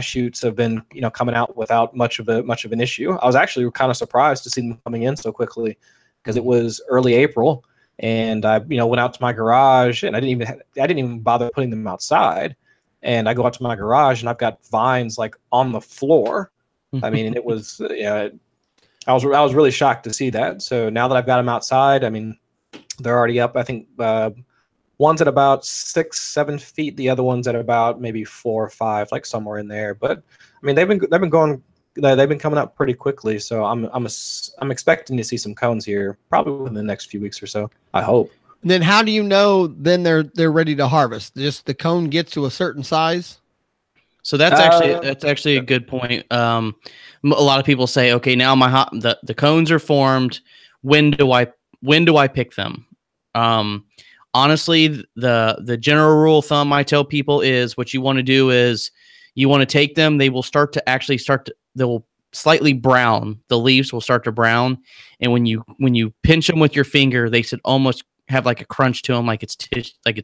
shoots have been coming out without much of an issue. I was actually kind of surprised to see them coming in so quickly, because it was early April, and I went out to my garage, and I didn't even bother putting them outside. And I go out to my garage, and I've got vines on the floor. I mean, and it was I was really shocked to see that. So now that I've got them outside, I mean, they're already up. I think one's at about 6-7 feet. The other one's at about maybe 4 or 5, somewhere in there. But I mean, they've been coming up pretty quickly. So I'm expecting to see some cones here probably within the next few weeks or so, I hope. And then how do you know then they're ready to harvest? Just the cone gets to a certain size? So that's actually a good point. A lot of people say, okay, now the cones are formed. When do I pick them? Honestly, the general rule of thumb I tell people is, what you want to do is you want to take them. They will they'll slightly brown. The leaves will start to brown, and when you pinch them with your finger, they should almost have a crunch to them, like it's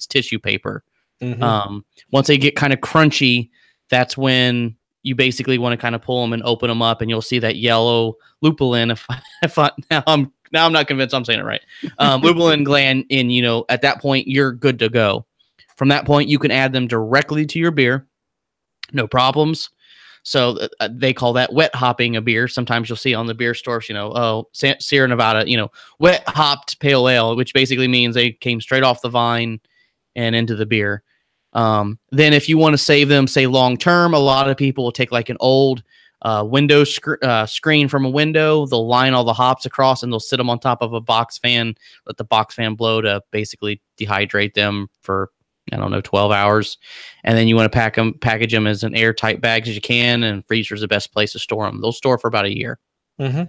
tissue paper. Mm-hmm. Once they get kind of crunchy, that's when you basically want to kind of pull them and open them up, and you'll see that yellow lupulin. Now I'm not convinced I'm saying it right. Lupulin gland, and at that point you're good to go. From that point, you can add them directly to your beer, no problems. So they call that wet hopping a beer. Sometimes you'll see on the beer stores, Sierra Nevada, wet hopped pale ale, which basically means they came straight off the vine and into the beer. Then if you want to save them, say long term, a lot of people will take an old window screen from a window. They'll line all the hops across, and they'll sit them on top of a box fan, let the box fan blow to basically dehydrate them for 12 hours. And then you want to package them as an airtight bag as you can, and freezer is the best place to store them. They'll store for about a year. Mm-hmm.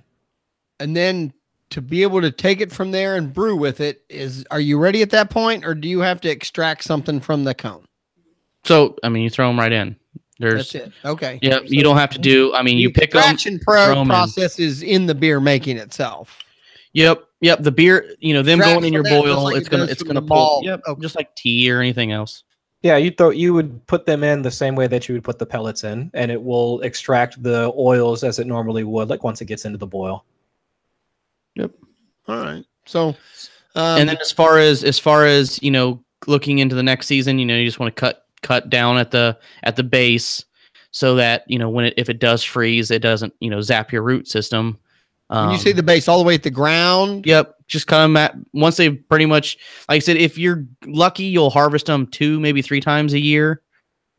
And then to be able to take it from there and brew with it, are you ready at that point, or do you have to extract something from the cone? So, I mean, you throw them right in. That's it. Okay. Yeah, so you don't have to do. I mean, you pick them. The extraction process is in the beer making itself. Yep. The beer, them going in your boil, it's gonna pull. Yep. Okay. Just like tea or anything else. Yeah, you would put them in the same way that you would put the pellets in, and it will extract the oils as it normally would, once it gets into the boil. Yep. All right. So, and then as far as looking into the next season, you just want to cut down at the base, so that if it does freeze, it doesn't zap your root system. When you say the base, all the way at the ground? Yep. Just cut them once they've pretty much, like I said, if you're lucky, you'll harvest them 2, maybe 3 times a year.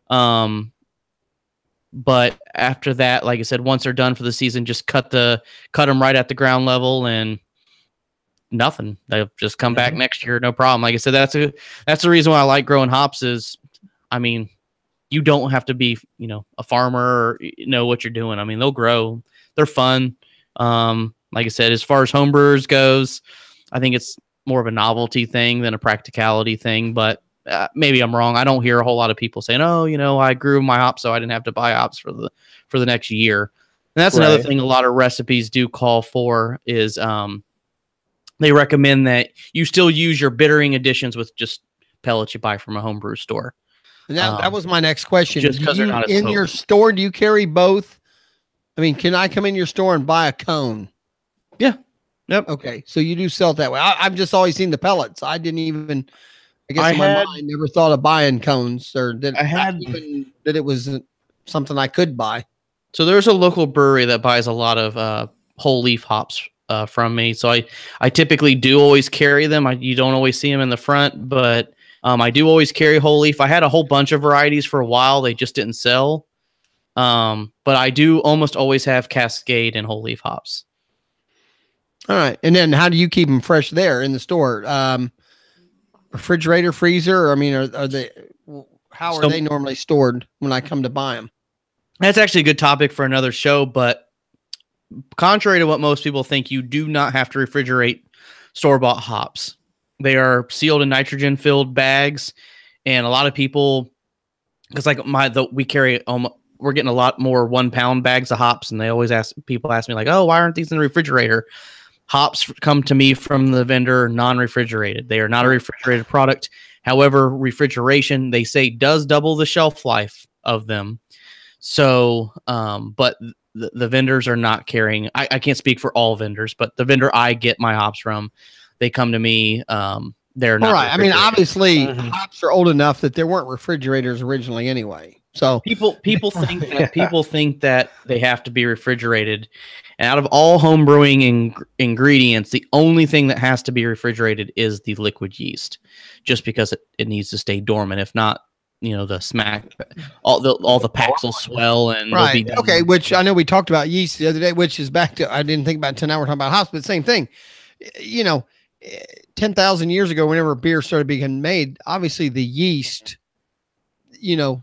But after that, like I said, once they're done for the season, just cut them right at the ground level, and nothing. They'll just come back next year, no problem. Like I said, that's the reason why I like growing hops is, I mean, you don't have to be, a farmer or know what you're doing. I mean, they'll grow. They're fun. Like I said, as far as homebrewers goes, I think it's more of a novelty thing than a practicality thing, but maybe I'm wrong. I don't hear a whole lot of people saying, oh, I grew my hops so I didn't have to buy hops for the next year. And that's another thing a lot of recipes do call for is, they recommend that you still use your bittering additions with just pellets you buy from a homebrew store. And that was my next question. Just because they're not as in your store, do you carry both? I mean, can I come in your store and buy a cone? Yeah. Yep. Okay. So you do sell it that way. I've just always seen the pellets. I didn't even, I guess in my mind, never thought of buying cones, or that that it was something I could buy. So there's a local brewery that buys a lot of whole leaf hops from me. So I typically do always carry them. You don't always see them in the front, but I do always carry whole leaf. I had a whole bunch of varieties for a while. They just didn't sell. But I do almost always have Cascade and whole leaf hops. All right. And then how do you keep them fresh there in the store? Refrigerator, freezer? I mean, are they, how are they normally stored when I come to buy them? That's actually a good topic for another show, but contrary to what most people think, you do not have to refrigerate store-bought hops. They are sealed in nitrogen-filled bags, and a lot of people, because like we carry, we're getting a lot more 1 pound bags of hops, and they always ask me like, oh, why aren't these in the refrigerator? Hops come to me from the vendor non-refrigerated. They are not a refrigerated product. However, refrigeration, they say, does double the shelf life of them. So, but the vendors are not carrying, I can't speak for all vendors, but the vendor I get my hops from, they come to me. They're not. All right. I mean, obviously hops are old enough that there weren't refrigerators originally anyway. So people think that they have to be refrigerated. And out of all home brewing ingredients, the only thing that has to be refrigerated is the liquid yeast, just because it needs to stay dormant. If not, all the packs will swell and right. Okay, which I know we talked about yeast the other day, which is back to, I didn't think about it until now we're talking about hops, but same thing. 10,000 years ago, whenever beer started being made, obviously the yeast,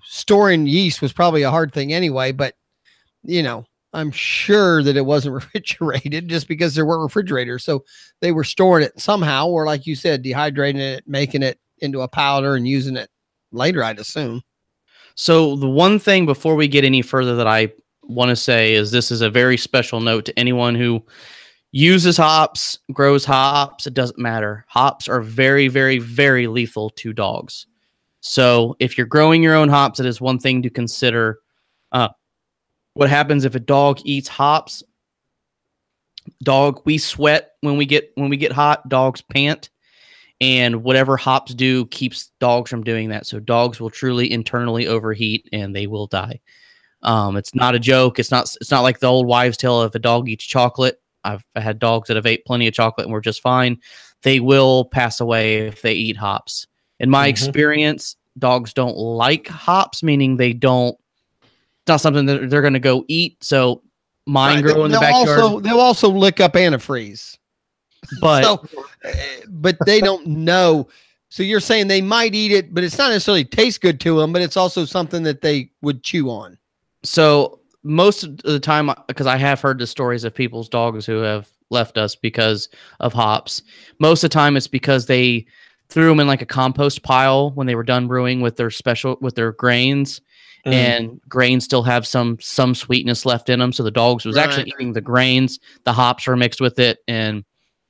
storing yeast was probably a hard thing anyway, but I'm sure that it wasn't refrigerated just because there weren't refrigerators. So they were storing it somehow, or like you said, dehydrating it, making it into a powder and using it later, I'd assume. So the one thing before we get any further that I want to say is this is a very special note to anyone who uses hops, grows hops. It doesn't matter. Hops are very, very, very lethal to dogs. So if you're growing your own hops, it is one thing to consider. What happens if a dog eats hops? We sweat when we get hot. Dogs pant. And whatever hops do keeps dogs from doing that. So dogs will truly internally overheat and they will die. It's not a joke. It's not like the old wives' tale of a dog eats chocolate. I've had dogs that have ate plenty of chocolate and were just fine. They will pass away if they eat hops. In my experience, dogs don't like hops, meaning it's not something that they're going to go eat. So mine grow in the backyard. They'll also lick up antifreeze. But they don't know. So you're saying they might eat it, but it's not necessarily taste good to them, but it's also something that they would chew on. So most of the time, because I have heard the stories of people's dogs who have left us because of hops. Most of the time it's because they threw them in like a compost pile when they were done brewing with their grains. And grains still have some sweetness left in them. So the dogs was actually eating the grains. The hops were mixed with it, and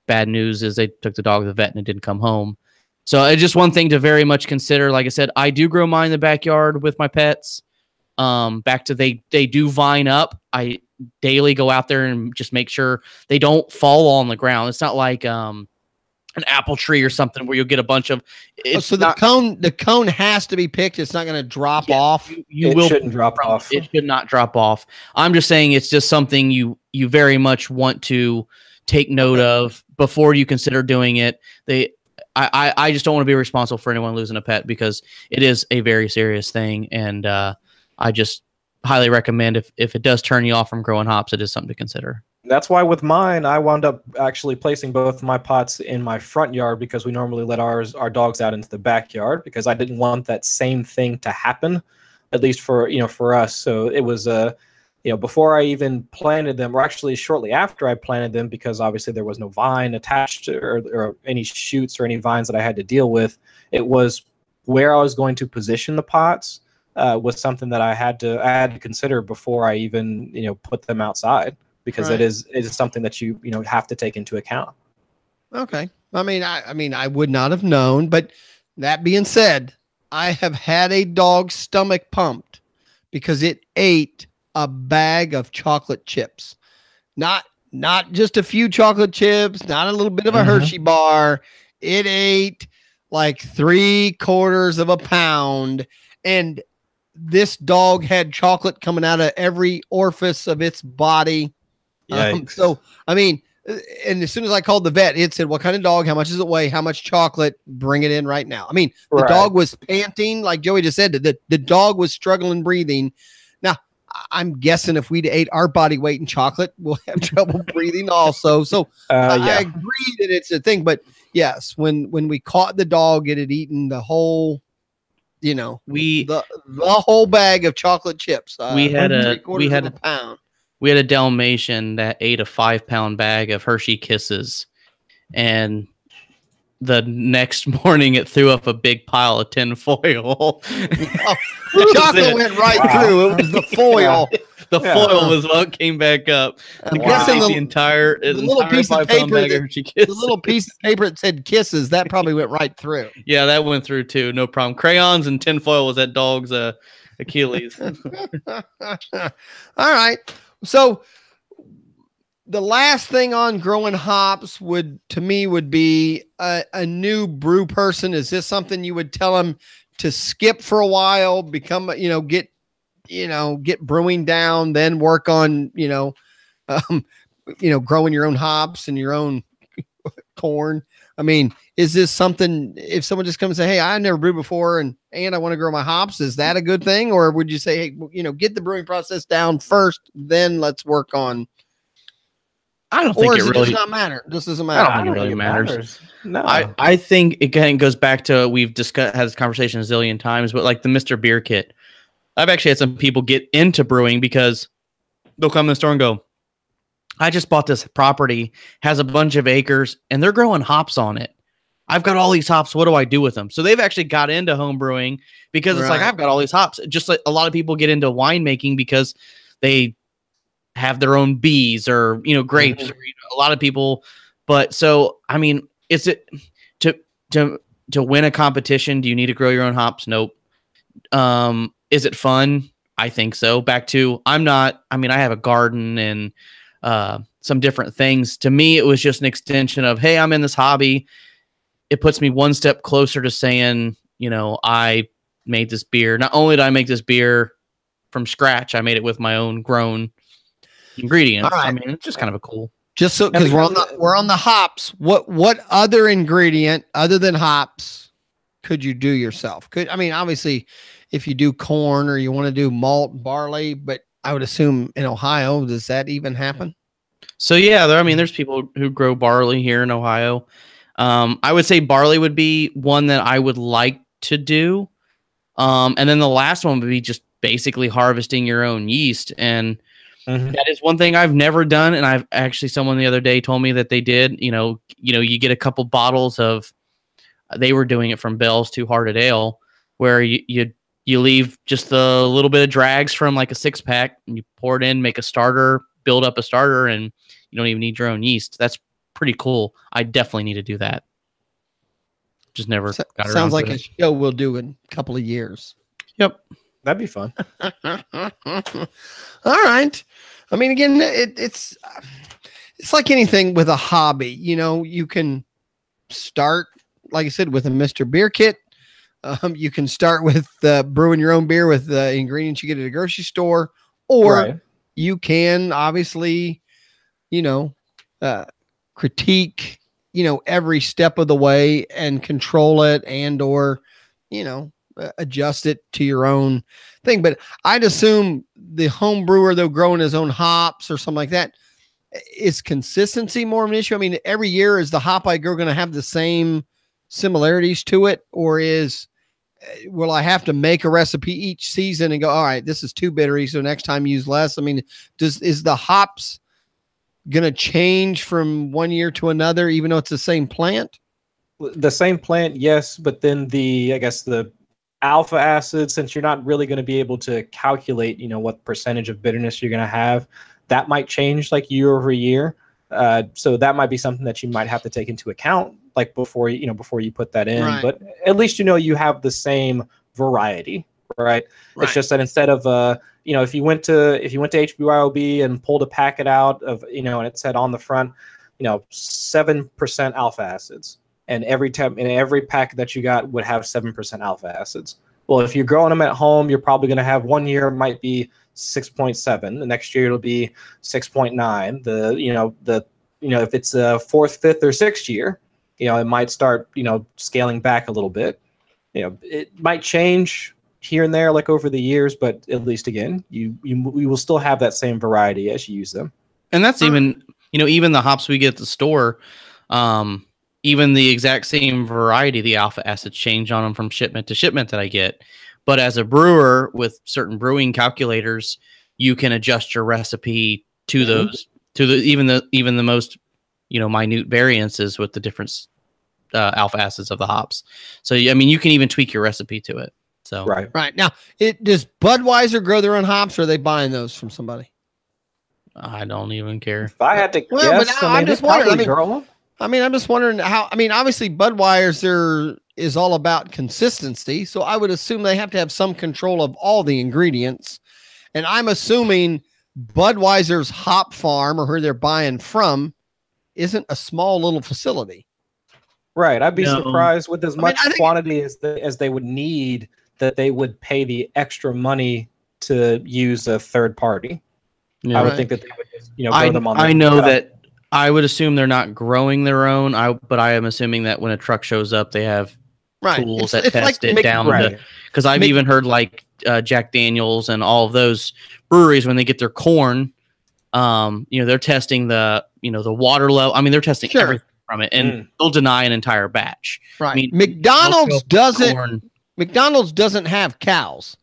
bad news is they took the dog to the vet and it didn't come home. So it's just one thing to very much consider. Like I said, I do grow mine in the backyard with my pets. Back to they do vine up. I daily go out there and just make sure they don't fall on the ground. It's not like an apple tree or something where you'll get a bunch of. The cone has to be picked. It's not going to drop off. It shouldn't drop off. It should not drop off. I'm just saying it's just something you very much want to take note of before you consider doing it. I just don't want to be responsible for anyone losing a pet because it is a very serious thing. And I just highly recommend if it does turn you off from growing hops, it is something to consider. That's why with mine, I wound up actually placing both my pots in my front yard because we normally let our dogs out into the backyard because I didn't want that same thing to happen, at least for us. So it was before I even planted them, or actually shortly after I planted them, because obviously there was no vine attached or any shoots or any vines that I had to deal with. It was where I was going to position the pots was something that I had to consider before I even put them outside. Because it is something that you have to take into account. Okay. I mean, I would not have known, but that being said, I have had a dog's stomach pumped because it ate a bag of chocolate chips. Not just a few chocolate chips, not a little bit of a Hershey bar. It ate like 3/4 of a pound. And this dog had chocolate coming out of every orifice of its body. So, I mean, and as soon as I called the vet, it said, what kind of dog? How much does it weigh? How much chocolate? Bring it in right now. I mean, the dog was panting, like Joey just said. The dog was struggling breathing. Now, I'm guessing if we'd ate our body weight in chocolate, we'll have trouble breathing also. So I agree that it's a thing. But yes, when we caught the dog, it had eaten the whole, the whole bag of chocolate chips. We had a pound. We had a Dalmatian that ate a 5-pound bag of Hershey Kisses, and the next morning it threw up a big pile of tin foil. The chocolate went right through. It was the foil. The foil was what came back up. I'm guessing the entire little piece of paper bag of Hershey Kisses. The little piece of paper that said Kisses, that probably went right through. Yeah, that went through too. No problem. Crayons and tin foil was that dog's Achilles. All right. So the last thing on growing hops would be a new brew person. Is this something you would tell them to skip for a while, become, get brewing down, then work on, growing your own hops and your own corn? I mean, is this something, if someone just comes and say, hey, I never brewed before and I want to grow my hops, is that a good thing? Or would you say, hey, get the brewing process down first, then let's work on? I don't think it really does not matter. This doesn't matter. I don't think it really matters. No, I think again goes back to, we've had this conversation a zillion times, but like the Mr. Beer Kit, I've actually had some people get into brewing because they'll come in the store and go, I just bought this property, has a bunch of acres, and they're growing hops on it. I've got all these hops. What do I do with them? So they've actually got into home brewing because it's like, I've got all these hops. Just like a lot of people get into winemaking because they have their own bees or, grapes. Or, a lot of people. But so, I mean, is it to win a competition? Do you need to grow your own hops? Nope. Is it fun? I think so. Back to, I have a garden and some different things. To me, it was just an extension of, hey, I'm in this hobby. It puts me one step closer to saying, I made this beer. Not only did I make this beer from scratch, I made it with my own grown ingredients. Right. I mean, it's just kind of a cool. Just so, because we're on the hops. What other ingredient other than hops could you do yourself? Obviously, if you do corn or you want to do malt, barley, but I would assume in Ohio, does that even happen? So yeah, there's people who grow barley here in Ohio. I would say barley would be one that I would like to do. And then the last one would be just basically harvesting your own yeast. And that is one thing I've never done. And I've actually, someone the other day told me that they did, you get a couple bottles of, they were doing it from Bell's Two Hearted Ale, where you leave just a little bit of drags from like a 6-pack and you pour it in, make a starter, build up a starter, and you don't even need your own yeast. That's pretty cool. I definitely need to do that. Just never got around to it. Sounds like a show we'll do in a couple of years. Yep. That'd be fun. All right. I mean, again, it's like anything with a hobby. You can start, like I said, with a Mr. Beer Kit. You can start with brewing your own beer with the ingredients you get at a grocery store, or you can obviously, critique, every step of the way and control it and, or, adjust it to your own thing. But I'd assume the home brewer, though, growing his own hops or something like that, is consistency more of an issue? I mean, every year, is the hop I grow going to have the same similarities to it, or will I have to make a recipe each season and go, all right, this is too bittery, so next time use less? I mean, is the hops going to change from one year to another, even though it's the same plant? The same plant, yes, but then the alpha acid, since you're not really going to be able to calculate, what percentage of bitterness you're going to have, that might change like year over year. So that might be something that you might have to take into account, like before you put that in. Right. But at least you have the same variety, right? It's just that instead of if you went to HBYOB and pulled a packet out of and it said on the front 7% alpha acids, and every packet that you got would have 7% alpha acids. Well, if you're growing them at home, you're probably going to have one year might be 6.7, the next year it'll be 6.9. If it's a fourth, fifth, or sixth year, it might start scaling back a little bit. It might change here and there like over the years, but at least again, you will still have that same variety as you use them. And that's even the hops we get at the store, even the exact same variety, the alpha acids change on them from shipment to shipment that I get. But as a brewer with certain brewing calculators, you can adjust your recipe to those, even the most, minute variances with the different alpha acids of the hops. So, I mean, you can even tweak your recipe to it. So right now, does Budweiser grow their own hops, or are they buying those from somebody? I don't even care. If I had to guess, I'm just wondering. I'm just wondering how. I mean, obviously, Budweiser is all about consistency, so I would assume they have to have some control of all the ingredients. And I'm assuming Budweiser's hop farm, or who they're buying from, isn't a small little facility. Right. I'd be surprised with as much quantity as they would need that they would pay the extra money to use a third party. Yeah, I would think that they would just, grow them on their own. That I would assume they're not growing their own. But I am assuming that when a truck shows up, they have tools that test it down to. Because I've even heard like Jack Daniels and all of those breweries, when they get their corn, they're testing the water level. I mean, they're testing everything from it, and they'll deny an entire batch. Right. I mean, McDonald's doesn't have cows.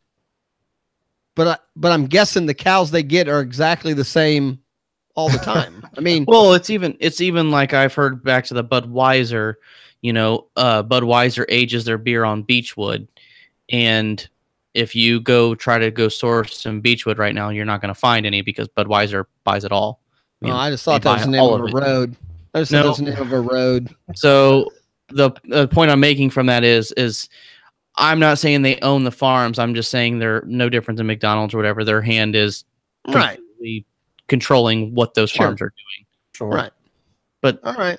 But I'm guessing the cows they get are exactly the same all the time. I mean, well, it's even like I've heard back to the Budweiser. Budweiser ages their beer on beechwood, and if you try to source some beechwood right now, you're not going to find any because Budweiser buys it all. I just thought that was the name of a road. I just thought that was the name of a road. So the point I'm making from that is. I'm not saying they own the farms. I'm just saying they're no different than McDonald's or whatever. Their hand is completely controlling what those farms are doing. Sure. Right. But all right.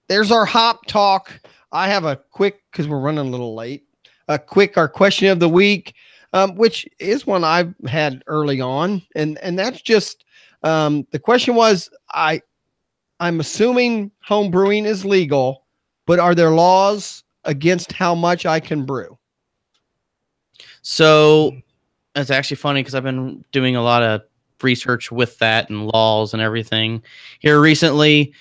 There's our hop talk. I have a quick, because we're running a little late. Our question of the week, which is one I've had early on, and that's just the question was I'm assuming home brewing is legal, but are there laws against how much I can brew? So it's actually funny because I've been doing a lot of research with that and laws and everything here recently.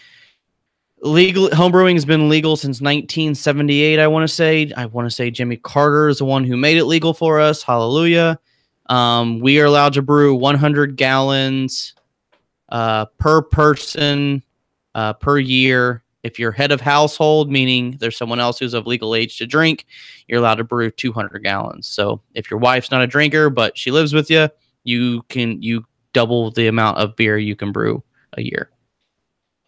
Home brewing has been legal since 1978. I want to say Jimmy Carter is the one who made it legal for us. Hallelujah. We are allowed to brew 100 gallons per person per year. If you're head of household, meaning there's someone else who's of legal age to drink, you're allowed to brew 200 gallons. So if your wife's not a drinker, but she lives with you, you double the amount of beer you can brew a year.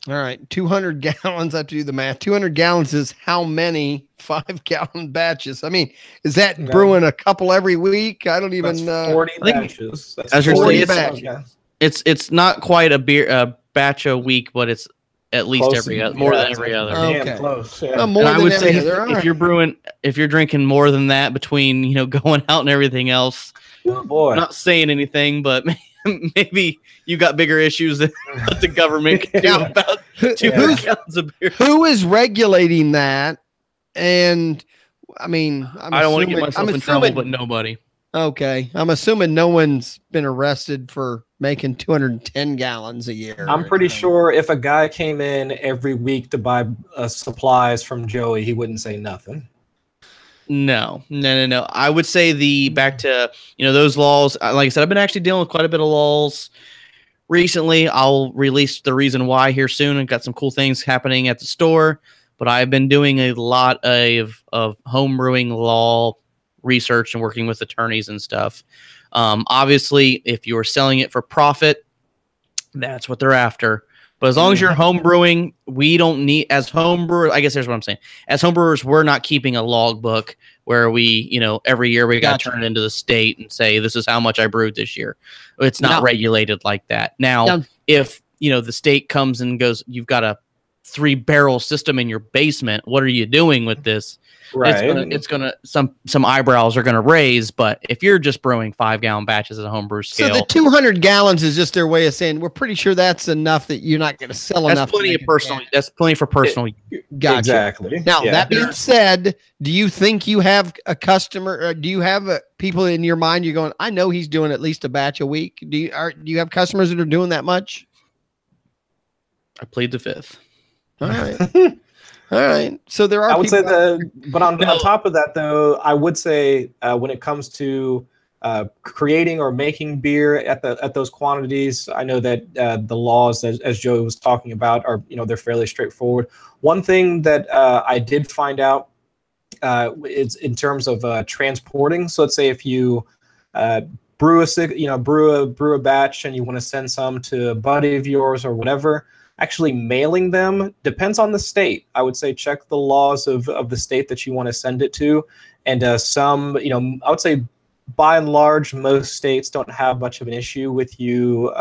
All right. 200 gallons. I have to do the math. 200 gallons is how many 5-gallon batches? I mean, is that brewing a couple every week? I don't even know. 40 batches. That's 40 batches. It's not quite a batch a week, but it's at least more than every other. Okay. Close. Yeah. More than I would say if you're drinking more than that between going out and everything else. Oh, boy. I'm not saying anything, but maybe you got bigger issues than what the government can do about 200 gallons of beer. Who is regulating that? And I mean, I don't want to get myself in trouble, but nobody. Okay. I'm assuming no one's been arrested for making 210 gallons a year. I'm pretty sure if a guy came in every week to buy supplies from Joey, he wouldn't say nothing. No. I would say back to, those laws. Like I said, I've been actually dealing with quite a bit of laws recently. I'll release the reason why here soon. I've got some cool things happening at the store, but I've been doing a lot of home brewing law research and working with attorneys and stuff. Obviously, if you're selling it for profit, that's what they're after. But as long as you're home brewing, we don't need, as home brewers, I guess here's what I'm saying. As home brewers, we're not keeping a logbook where we, every year we got to turn it into the state and say, this is how much I brewed this year. It's not regulated like that. Now, if, the state comes and goes, you've got a 3-barrel system in your basement, what are you doing with this? Right. It's gonna some eyebrows are gonna raise, but if you're just brewing 5-gallon batches at a homebrew scale, so the 200 gallons is just their way of saying we're pretty sure that's enough that you're not going to sell enough. That's plenty for personal. Gotcha. Exactly. Now that being said, do you think you have a customer? Or do you have people in your mind? You're going, I know he's doing at least a batch a week. Do you have customers that are doing that much? I plead the fifth. All right. All right. So there are. I would say but on top of that, though, I would say when it comes to creating or making beer at those quantities, I know that the laws, as Joe was talking about, are they're fairly straightforward. One thing that I did find out is in terms of transporting. So let's say if you brew a batch and you want to send some to a buddy of yours or whatever. Actually mailing them depends on the state. I would say check the laws of the state that you want to send it to. And I would say by and large, most states don't have much of an issue with you,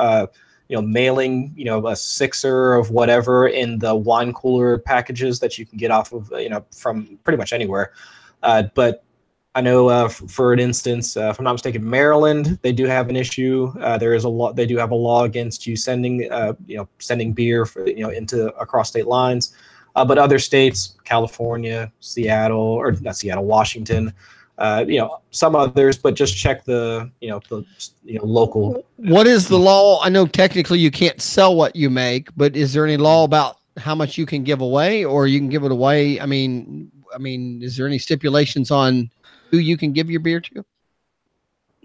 mailing, a sixer of whatever in the wine cooler packages that you can get off of, from pretty much anywhere. But I know, for an instance, if I'm not mistaken, Maryland, they do have an issue. There is a law. They do have a law against you sending beer, into across state lines. But other states, California, Seattle, or not Seattle, Washington, some others. But just check the local. What is the law? I know technically you can't sell what you make, but is there any law about how much you can give away, or you can give it away? I mean, is there any stipulations on who you can give your beer to?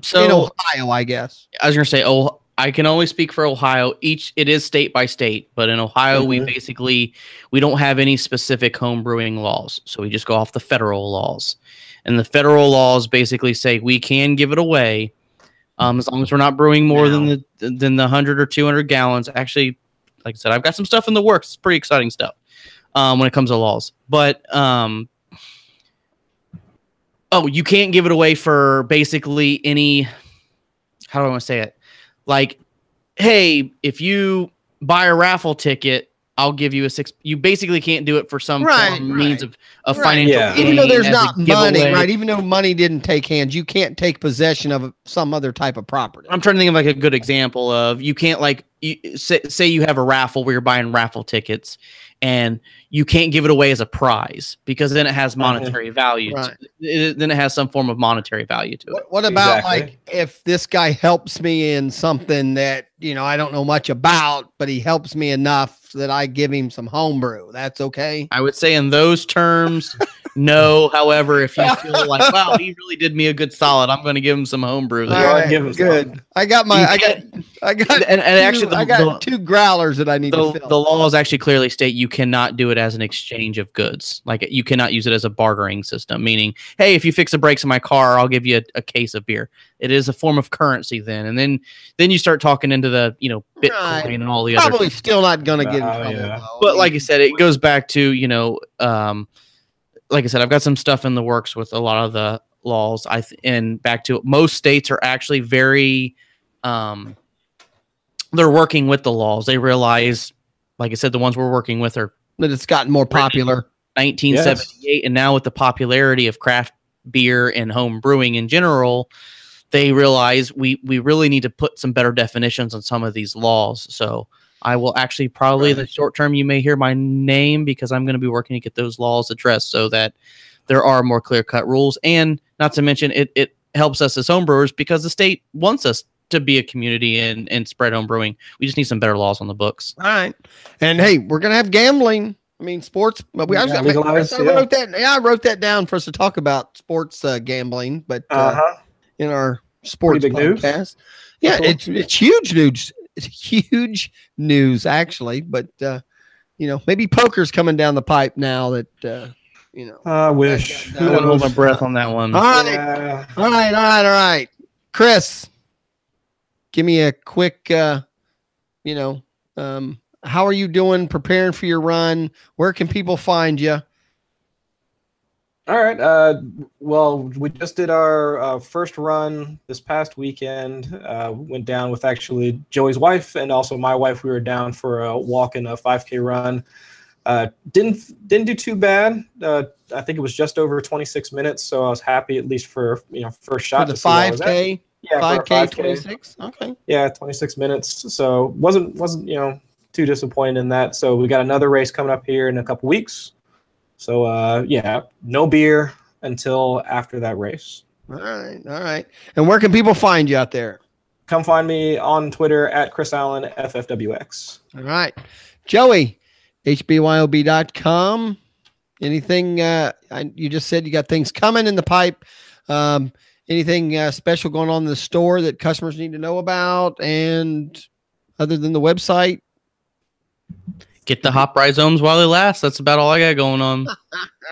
So in Ohio, I guess. I was going to say, I can only speak for Ohio. It is state by state, but in Ohio, we don't have any specific home brewing laws. So we just go off the federal laws. And the federal laws basically say we can give it away as long as we're not brewing more than the 100 or 200 gallons. Actually, like I said, I've got some stuff in the works. It's pretty exciting stuff when it comes to laws. But you can't give it away for basically any, how do I want to say it? Like, hey, if you buy a raffle ticket, I'll give you a 6. You basically can't do it for some means of financial gain. Even though there's not money, right? Even though money didn't take hands, you can't take possession of some other type of property. I'm trying to think of like a good example of, you can't say you have a raffle where you're buying raffle tickets, and you can't give it away as a prize because then it has monetary value. Then it has some form of monetary value to it. What about like if this guy helps me in something that, I don't know much about, but he helps me enough that I give him some homebrew? That's okay. I would say in those terms, no. However, if you feel like, wow, he really did me a good solid, I'm going to give him some homebrew. Give him good. Some. I got 2 growlers that I need to fill. The laws actually clearly state you cannot do it as an exchange of goods. Like, you cannot use it as a bartering system, meaning, hey, if you fix the brakes in my car, I'll give you a case of beer. It is a form of currency then. And then you start talking into the, Bitcoin and all the other. Probably still not going to get in trouble. Yeah. But like I said, it goes back to, like I said, I've got some stuff in the works with a lot of the laws. And back to most states are actually very, they're working with the laws. They realize, like I said, the ones we're working with are that it's gotten more popular. 1978, and now with the popularity of craft beer and home brewing in general, they realize we really need to put some better definitions on some of these laws. So I will actually probably in the short term, you may hear my name because I'm going to be working to get those laws addressed so that there are more clear-cut rules. And not to mention, it helps us as homebrewers because the state wants us to be a community and spread home brewing. We just need some better laws on the books. All right. And hey, we're going to have gambling. I mean, sports. But I wrote that down for us to talk about sports gambling, but in our sports podcast. News. Yeah, cool. It's huge news. It's huge news, actually. But maybe poker's coming down the pipe now that I wish. I wouldn't hold my breath on that one. All right. Chris, give me a quick, How are you doing preparing for your run? Where can people find you? All right. Well, we just did our first run this past weekend. Went down with actually Joey's wife and also my wife. We were down for a walk and a 5K run. Didn't do too bad. I think it was just over 26 minutes, so I was happy at least for first shot. For the 5K. Yeah, 5K 26. Okay. Yeah, 26 minutes. So wasn't too disappointed in that. So we got another race coming up here in a couple weeks. So yeah, no beer until after that race. All right. And where can people find you out there? Come find me on Twitter at Chris Allen FFWX. All right, Joey, HBYOB.com. Anything? You just said you got things coming in the pipe. Anything special going on in the store that customers need to know about? And other than the website, get the hop rhizomes while they last. That's about all I got going on.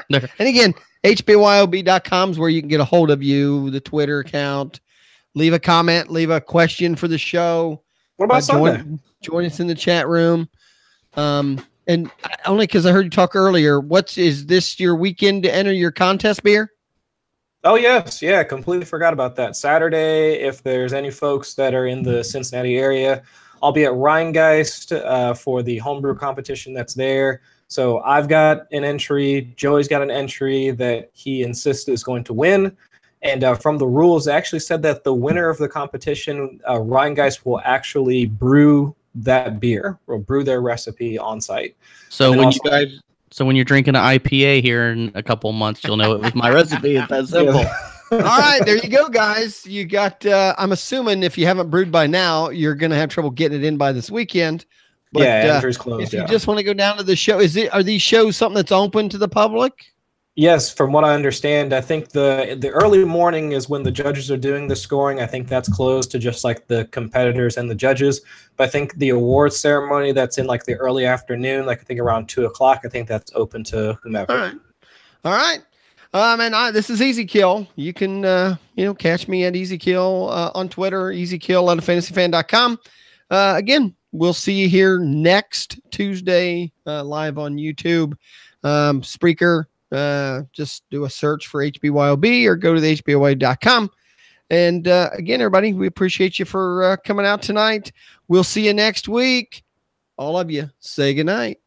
And again, HBYOB.com is where you can get a hold of you, the Twitter account. Leave a comment, leave a question for the show. What about Sunday? Join us in the chat room. And only because I heard you talk earlier, is this your weekend to enter your contest beer? Oh, yes. Yeah, completely forgot about that. Saturday, if there's any folks that are in the Cincinnati area, I'll be at Rheingeist for the homebrew competition that's there. So I've got an entry. Joey's got an entry that he insists is going to win. And from the rules, they actually said that the winner of the competition, Rheingeist, will actually brew that beer or brew their recipe on site. So when you're drinking an IPA here in a couple of months, you'll know it was my recipe. It's that simple. All right, there you go, guys. You got. I'm assuming if you haven't brewed by now, you're going to have trouble getting it in by this weekend. But, yeah, entry's closed. If you just want to go down to the show, are these shows something that's open to the public? Yes, from what I understand, I think the early morning is when the judges are doing the scoring. I think that's closed to just like the competitors and the judges. But I think the awards ceremony that's in like the early afternoon, like I think around 2:00, I think that's open to whomever. All right. And this is Easy Kill. You can catch me at Easy Kill on Twitter, EasyKill at afantasyfan.com. Again, we'll see you here next Tuesday live on YouTube, Spreaker. Just do a search for HBYOB or go to the HBYOB.com. And again, everybody, we appreciate you for coming out tonight. We'll see you next week. All of you, say goodnight.